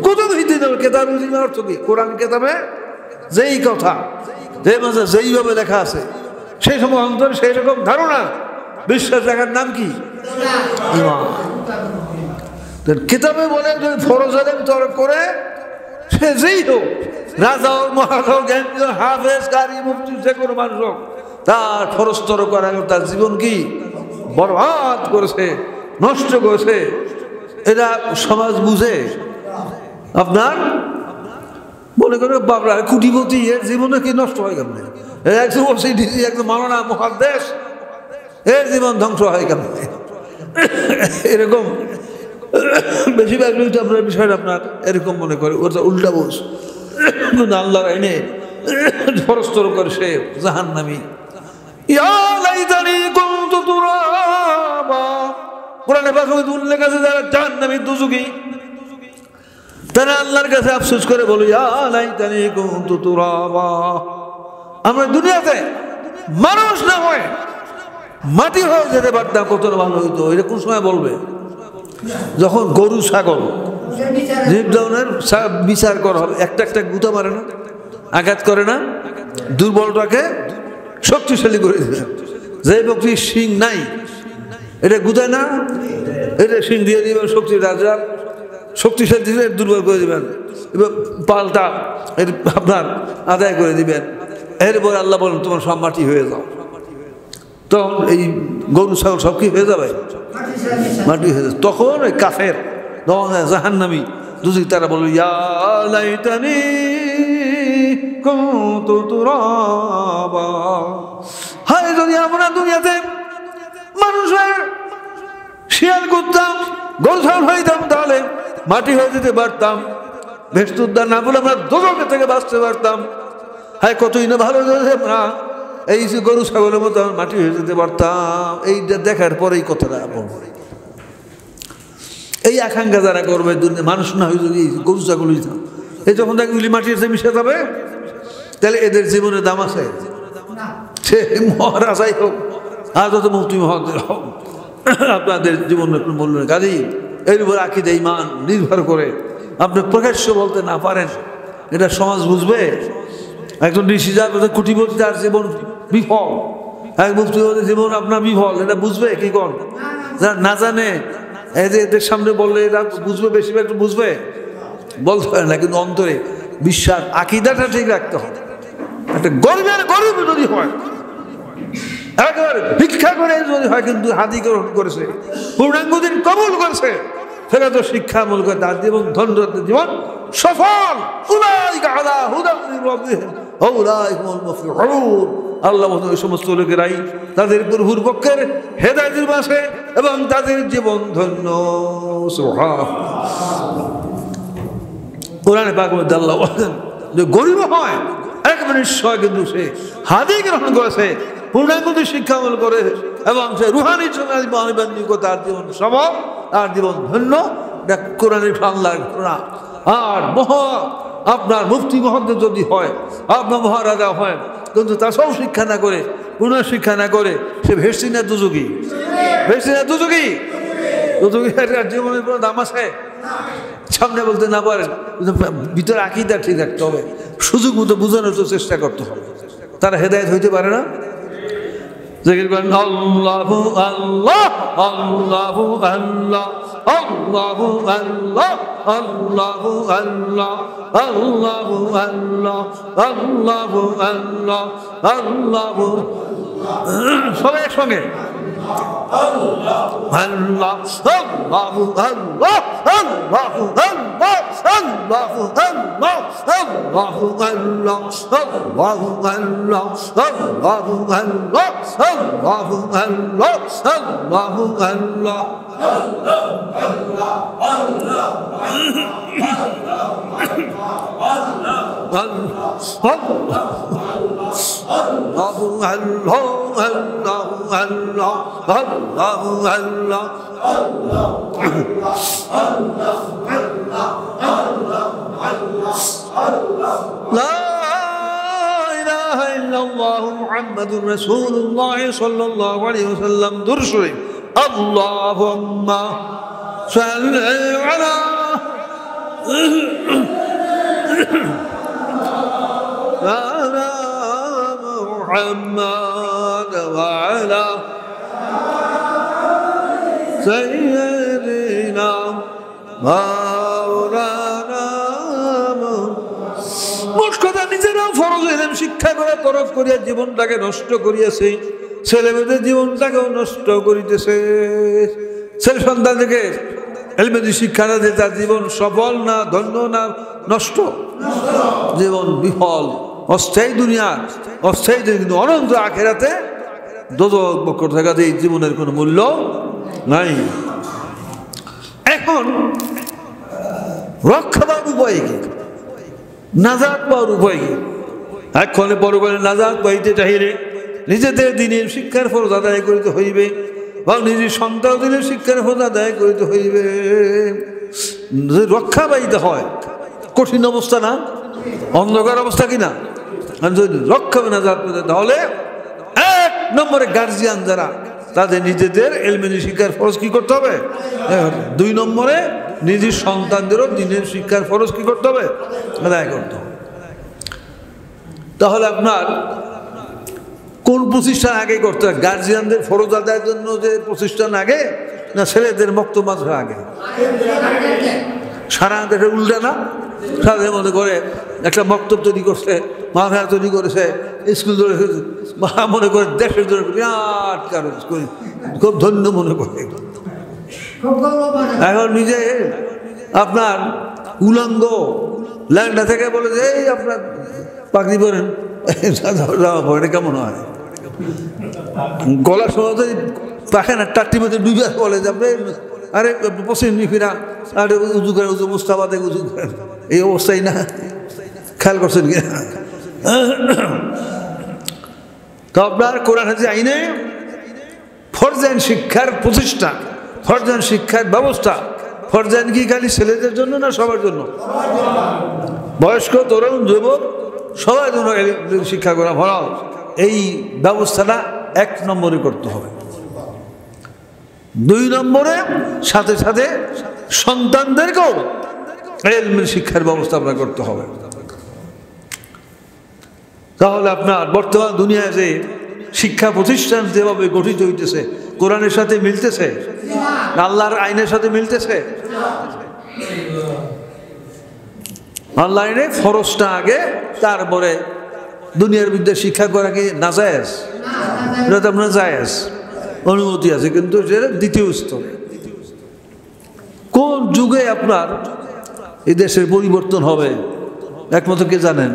কুতুবিহি, কিতাবের ঈমান অর্থ কি? কোরআন কিতাবে যেই কথা যে মাঝে যেইভাবে লেখা আছে সেই সময় অন্তরে সেই রকম ধারণা বিশ্বাস রাখার নাম কি? ঈমান। কিতাবে বলে যদি ফরজ ইলম তরক করে সে যেই হোক, রাজা হোক, মহারাজা হোক, হাফেজ, কারি, মুফতি, যে কোনো মানুষ হোক, তার ফরজ তরক করার তার জীবন কি বরবাদ করেছে, নষ্ট করেছে। এটা সমাজ বুঝে? আপনার মনে করে বাবরা কুটিপতি, এর জীবনে কি নষ্ট হয় কেমন? একজন ওসি, ডিসি, একজন মাওলানা, মুহাদ্দিস, এর জীবন ধ্বংস হয় কেমন? এরকম বেশিরভাগ আপনার বিষয়টা আপনার এরকম মনে করে, ওটা উল্টা বোঝ। আল্লাহ এনে ফরজ তরক করে সে জাহান্নামী। ইয়া লাইতানি কুনতু তুরাবা, কোরআনে পাকে উল্লেখ আছে যারা জাহান্নামী, দুজুকি, তারা আল্লাহর কাছে আফসোস করে বলে ইয়া লাইতানি কুনতু তুরাবা, আমরা দুনিয়াতে মানুষ না হয়ে মাটি হয়ে যেতে পারতাম, কত ভালো হইতো। এটা কোন সময় বলবে? যখন গরু, ছাগল, জীবজনের বিচার করা হবে, একটা একটা গুঁতা মারে না, আঘাত করে না, দুর্বলটাকে শক্তিশালী করে দিবে। যে ব্যক্তির শিং নাই এটা গুঁতায় না, এটা শিং দিয়ে দিবেন, শক্তি রাজা শক্তিশালী দিলে দুর্বল করে দিবেন, এবার পাল্টা আপনার আদায় করে দিবেন। এরপরে আল্লাহ বলেন তোমার সব মাটি হয়ে যাও। তখন এই গরু, ছাগল সব কি হয়ে যাবে? মাটি হয়ে যাবে। তখন ওই কাফের, জাহান্নামী, দুজি, তারা বলবে ইয়া লাইতানি কুনতু তুরাবা, হায় যদি আমরা দুনিয়াতে মানুষ হয়ে শিয়াল করতাম, গরু ছাগল হইতাম, তাহলে মাটি হয়ে যেতে পারতাম, বেহেশত উদ্ধার না বলে আমরা দোজখ থেকে বাঁচতে পারতাম। হায় কতই না ভালো আমরা এই যে গরু ছাগলের মতো মাটি হয়ে যেতে পারতাম। এইটা দেখার পরেই কথাটা এই আকাঙ্ক্ষা যারা করবে, মানুষ না হয়ে যদি গরু ছাগল হইতাম, এই যখন দেখবি মাটির সাথে মিশে যাবে, তাহলে এদের জীবনের দাম আছে? সে মহারাজাই হোক আর যত মুফতি, মুহাদ্দিস হোক, আপনাদের জীবনের মূল্য নেই। কাজেই এর উপর আকীদা ঈমান নির্ভর করে আপনি প্রকাশ্য বলতে না পারেন, এটা সমাজ বুঝবে? একজন ঋষি যার কোটিপতি তার জীবন বিফল, এক মুফতির জীবন আপনার বিফল, এটা বুঝবে কি কোন? যারা না জানে এই যে এদের সামনে বললে এরা বুঝবে, বেশিরভাগ একটু বুঝবে, বলতে পারে না। কিন্তু অন্তরে বিশ্বাস, আকীদাটা ঠিক রাখতে হবে। একটা গরিবের গরিব যদি হয়, একেবারে ভিক্ষা করে যদি হয়, কিন্তু হাদি গ্রহণ করেছে, পূর্ণাঙ্গ দিন কবুল করেছে, সেটা তো শিক্ষামূলক, তার জীবন ধন্য, জীবন সফল। উলাইকা আলা হুদা মির রাব্বিহিম ওয়া উলাইকা হুমুল মুফলিহুন। আল্লাহ বলেন ওই সমস্ত লোকেরাই তাদের প্রভুর পক্ষের হেদায়েতের মাঝে এবং তাদের জীবন ধন্য। সুবহানাল্লাহ। কোরআনে পাক মধ্যে আল্লাহ বলেন যে গরিব হয় একেবারে নিশ্চয়, কিন্তু সে হাদি গ্রহণ করেছে, পূর্ণাঙ্গ শিক্ষা আমল করে এবং সে রুহানি তার জীবন সফল, তার জীবন ধন্য। এটা কোরআনের বাংলার ঘটনা। আর আপনার মুফতি মহোদয় যদি হয়, আপনার মহারাজা হয়, কিন্তু তাছাড়াও শিক্ষা না করে, পূর্ণ শিক্ষা না করে, সে ভেসছি না দুযোগী, ভেসছি না দুযোগী। দুযোগী জীবনের কোনো দাম আছে? সামনে বলতে না পারেন, ভিতরে আকীদা ঠিক রাখতে হবে, সুযোগ মতো বোঝানোর চেষ্টা করতে হবে, তারা হেদায়েত হইতে পারে না। জিকির করেন আল্লাহু আল্লাহ আল্লাহু আল্লাহ আল্লাহু আল্লাহ আল্লাহু আল্লাহ আল্লাহু আল্লাহ আল্লাহু আল্লাহ আল্লাহু, সবাই একসঙ্গে আল্লাহ আল্লাহ আল্লাহু আল্লাহ আল্লাহু আল্লাহ আল্লাহু আল্লাহ আল্লাহু আল্লাহ আল্লাহু আল্লাহ আল্লাহু আল্লাহ আল্লাহু আল্লাহ আল্লাহু আল্লাহ মুহাম্মাদুর রাসূলুল্লাহ সাল্লাল্লাহু আলাইহি ওয়াসাল্লাম দুরূদ শরীফ। আল্লাহুম্মা সাল্লি আলা মুহাম্মাদ ওয়া আলা সাইয়্যিদিনা মাওলানা। মোট কথা, নিজেরা ফরজ ইলম শিক্ষা করে তরফ করিয়া জীবনটাকে নষ্ট করিয়াছে, ছেলেমেয়েদের জীবনটাকেও নষ্ট করিতেছে। ছেলে সন্তানকে ইলমের শিক্ষা না দিয়ে তার জীবন সফল না, ধন্য না, নষ্ট, জীবন বিফল, অস্থায়ী দুনিয়া, অস্থায়ী, কিন্তু অনন্ত আখিরাতে দোজখ বক্কর থাকাতে এই জীবনের কোনো মূল্য নাই। এখন রক্ষা পাওয়ার উপায় কি? নাজাত পাওয়ার উপায় কি? এক্ষণে পরকালে নাজাত পাইতে চাহিলে নিজেদের দিনের শিক্ষার ফরজ আদায় করিতে হইবে বা নিজের সন্তান দিনের শিক্ষার ফরজ আদায় করিতে হইবে। রক্ষা পাইতে হয়, কঠিন অবস্থা না, অন্ধকার অবস্থা কিনা? যদি রক্ষা নাজাত পেতে, তাহলে এক নম্বরে গার্জিয়ান যারা, তাদের নিজেদের ইলমের শিক্ষার ফরজ কি করতে হবে? দুই নম্বরে নিজের সন্তানদেরও দিনের শিক্ষার ফরজ কি করতে হবে? আদায় করতে হবে। তাহলে আপনার কোন প্রতিষ্ঠান আগে করতে হবে? গার্জিয়ানদের ফরজ আদায়ের জন্য যে প্রতিষ্ঠান আগে, না ছেলেদের বক্তব্য আগে? সারা দেশে উল্টা না? সারা মনে করে একটা বক্তব্য তৈরি করছে, মাথা তৈরি করেছে, স্কুল ধরে মনে করে দেশের ধরে বিরাট কারণ খুব ধন্য মনে করে। এখন নিজে আপনার উলঙ্গ ল্যাংটা থেকে বলে যে এই আপনার পাগড়ি পরেন, এটা কেমন হয়? গলার সময় তো পাখেন টাট্টির মধ্যে ডুবে বলে যে আপনি আরে পশ্চিম ফিরা, আরে উজু করেন, উজু মুস্তাবাদে উজু করেন, এই অবস্থাই না? খেয়াল করছেন কি? তো আপনার কোরআন হাদিস আইনে ফরজাইন শিক্ষার প্রতিষ্ঠা, ফরজাইন শিক্ষার ব্যবস্থা, ফরজাইন কি খালি ছেলেদের জন্য না সবার জন্য? বয়স্ক, তরুণ, যুবক সবার জন্য শিক্ষা করা ফরজ। এই ব্যবস্থাটা এক নম্বরে করতে হবে। দুই নম্বরে সাথে সাথে সন্তানদেরকেও ইলমের শিক্ষার ব্যবস্থা আপনার করতে হবে। তাহলে আপনার বর্তমান দুনিয়ায় যে শিক্ষা প্রতিষ্ঠান যেভাবে গঠিত হইতেছে কোরআনের সাথে মিলতেছে, আল্লাহর আইনের সাথে মিলতেছে? আল্লাহ আইনে ফরজটা আগে, তারপরে দুনিয়ার বিদ্যা শিক্ষা করা কি নাজায়েজ? এটা তো আপনার জায়েজ, অনুমতি আছে, কিন্তু সেটা দ্বিতীয় স্তরে। কোন যুগে আপনার এই দেশের পরিবর্তন হবে একমাত্র কে জানেন?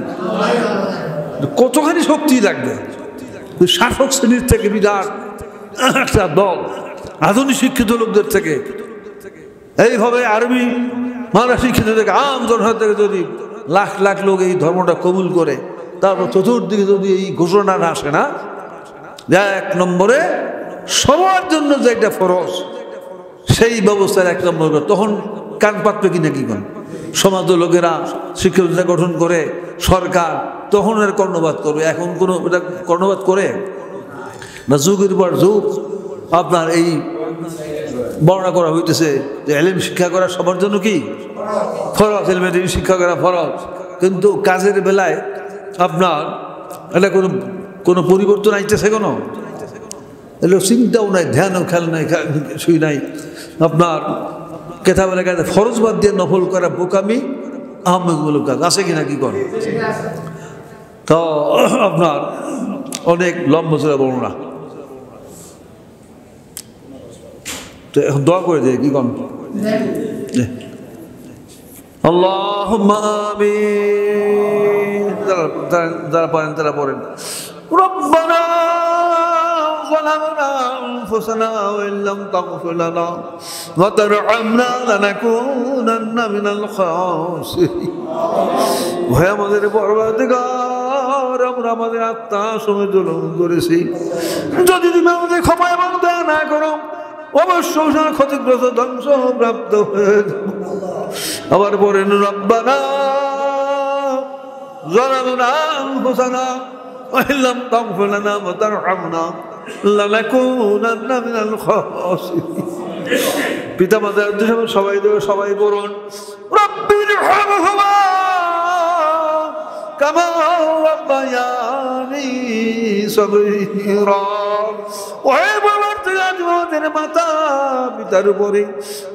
কতখানি শক্তি লাগবে শাসক শ্রেণীর থেকে, বিরাট একটা দল আধুনিক শিক্ষিত লোকদের থেকে, এইভাবে আরবি মারা শিক্ষিত থেকে, আম জনসাধারণ থেকে যদি লাখ লাখ লোক এই ধর্মটা কবুল করে, তারপর চতুর্দিকে যদি এই ঘোষণা না আসে না, এক নম্বরে সবার জন্য যে একটা ফরজ, সেই ব্যবস্থার এক নম্বর, তখন কান পাতবে কিনা কি কোন সমাজের লোকেরা শিক্ষকতা গঠন করে সরকার, তখন এর কর্ণপাত করবে। এখন কোনো এটা কর্ণপাত করে না, যুগের পর যুগ আপনার এই বর্ণনা করা হইতেছে যে ইলম শিক্ষা করা সবার জন্য কি ফরজ, ইলমের শিক্ষা করা ফরজ, কিন্তু কাজের বেলায় আপনার এটা কোনো পরিবর্তন আইতেছে, কোনো এগুলো চিন্তাও নাই, ধ্যানও খেয়াল নাই, কিছুই নাই। আপনার কেথা বলে কাজে ফরজ বাদ দিয়ে নফল করা বোকামি, আহমেদমূলক কাজ আছে কিনা কি করে? তো আপনার অনেক লম্বা চড়া বর্ণনা, তো এখন দোয়া করে দেয় কি কন? আল্লাহুম্মা আমিন। যারা পারেন তারা পড়েন। রব্বানা ظلمنا أنفسنا وإن لم تغفر لنا وترحمنا لنكونن من الخاسرين। ভয় আমাদের পরবর্তীকার, আমরা আমাদের আত্মার সঙ্গে জুলুম করেছি, যদি তুমি আমাদের ক্ষমা এবং দয়া না করো অবশ্যই ক্ষতিগ্রস্ত ধ্বংস প্রাপ্ত হয়ে যাব। আবার পড়েন রব্বানা ظلمنا أنفسنا وإن لم تغفر لنا وترحمنا لنكونن من الخاسرين। পিতা মাতার উদ্দেশ্যে সবাই দেবে, সবাই বলুন রব্বিরহামহুমা কামা রাব্বায়ানি সগীরা। ওহে পরবর্তীকার জীবনের মাতা পিতার উপরে,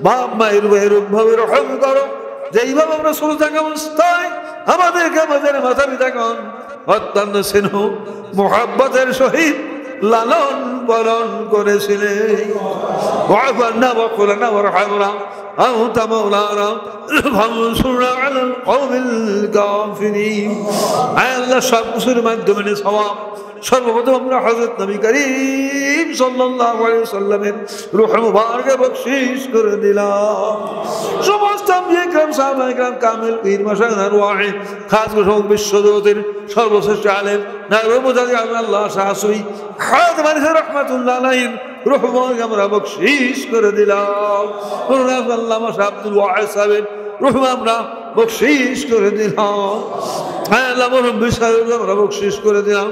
বাপ মায়ের ভাবে রহম করো, যেইভাবে আমরা ছোট থাকা অবস্থায় আমাদেরকে আমাদের মাতা পিতাগণ অত্যন্ত স্নেহ মোহাব্বতের সহিত লালন পালন করেছিলেন। ওয়াফানা ওয়াকুলনা ওয়ারহামনা আনতা মাওলানা ফানসুরনা আলাল কওমিল কাফিরিন। আয় আল্লাহ, সব কিছুর মাধ্যমে সওয়াব সর্বপ্রথম আমরা হযরত নবী করিম সাল্লাল্লাহু আলাইহি ওয়াসাল্লামের রূহ মুবারকে বখশিশ করে দিলাম। সমস্ত আম্বিয়া کرام সাহাবায়ে کرام কামিল পীর মাশায়েখ ওয়াহিদ খাস করে বিশ্বজগতের সর্বশ্রেষ্ঠ আলেম নায়বে মুজাদ্দিদ আল্লাহ শাহসুই খাদেম আলাইহিস রাহমাতুল্লাহ আলাইহির রূহ মুবারকে আমরা বখশিশ করে দিলাম। আল্লামা শাহ আব্দুল ওয়াহিদ সাহেবের রূহ আমরা বখশিশ করে দিলাম। আল্লাহ মুরব্বি সাহেবকে আমরা বখশিশ করে দিলাম,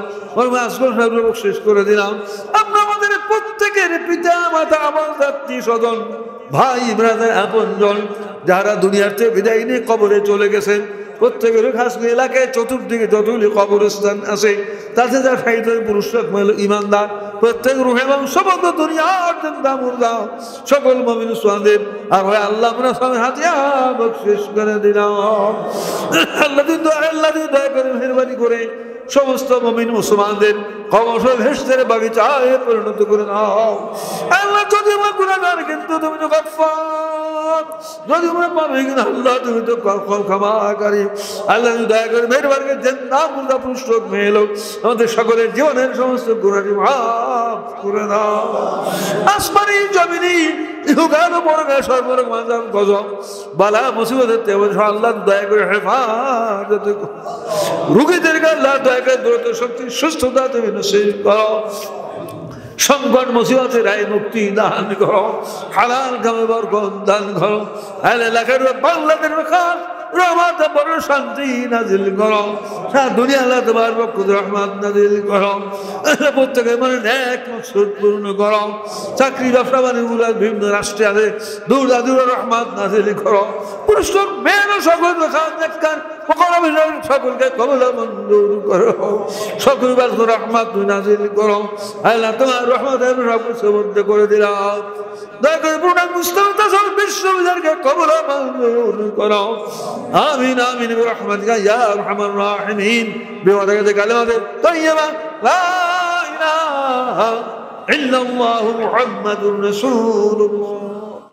আসগর সাহেবকে বখশিশ করে দিলাম। আমরা আমাদের প্রত্যেকের পিতা মাতা, আমার আত্মীয় স্বজন, ভাই ব্রাদার, আপনজন যারা দুনিয়ার থেকে বিদায় নিয়ে কবরে চলে গেছেন, প্রত্যেকের খাস এলাকায় চতুর্দিকে যতগুলি কবরস্থান আছে, তাতে যারা শাহিদ পুরুষরা ইমানদার, প্রত্যেক রুহ এবং সমগ্র দুনিয়ার জিন্দা মুর্দা সকল মুমিন মুসলমানদের আর হয় আল্লাহ আমরা সবাই হাতিয়া বখশিশ করে দিলাম। আল্লাহ দয়া করে মেহেরবানি করে সমস্ত মুমিন মুসলমানদের কবর ভেস্তের বাগিচায় পরিণত করে নাও। আল্লাহ যদি আমরা গুনাহগার, কিন্তু তুমি তো গফফার, যদি আমরা পাপী কিনা আল্লাহ তুমি তো ক্ষমাকারী। আল্লাহ দয়া করে মেহেরবানি করে জিন্দা মুর্দা পুরুষ লোক মেয়ে লোক আমাদের সকলের জীবনের সমস্ত গুনাহ মাফ করে দাও। আসমানি জমিনি ইহকাল পরকাল সর্বরকম আযাব গজব বালা মুসিবতের থেকে আল্লাহ দয়া করে হেফাজত করো। রোগীদেরকে আল্লাহ দয়া করে দ্রুত শক্তি সুস্থতা তুমি নসিব করো। সংকট মুসিবতের রায় মুক্তি দান করো, হালাল কামে বরকত দান করো। এলাকার বাংলাদেশের খাস রহমত বড় শান্তি নাজিল করো, সারা দুনিয়া আল্লাহ তোমার পক্ষ থেকে রহমত নাজিল করো, প্রত্যেকের মনে নেক মকসুদ পূর্ণ করো, চাকরি ব্যবসা বাণিজ্য বিভিন্ন রাষ্ট্রে আছে দূর দূর রহমত নাজিল করো, পুরুষ লোক মেয়েরও সকল সকলকে কবুল মঞ্জুর করো, সকল রহমত নাজিল করো আল্লাহ, তোমার রহমতের সব মধ্যে করে দিলাম। দয়া করে পুরো মুস্তাফা বিশ্ববিদ্যালয়কে কবুল মঞ্জুর করো, আমিন আমিন বিরহমাতিকা ইয়া আরহামার রাহিমিন, বিওয়াদাতে কালিমাতে তাইয়্যিবা লা ইলাহা ইল্লাল্লাহু মুহাম্মাদুর রাসূলুল্লাহ।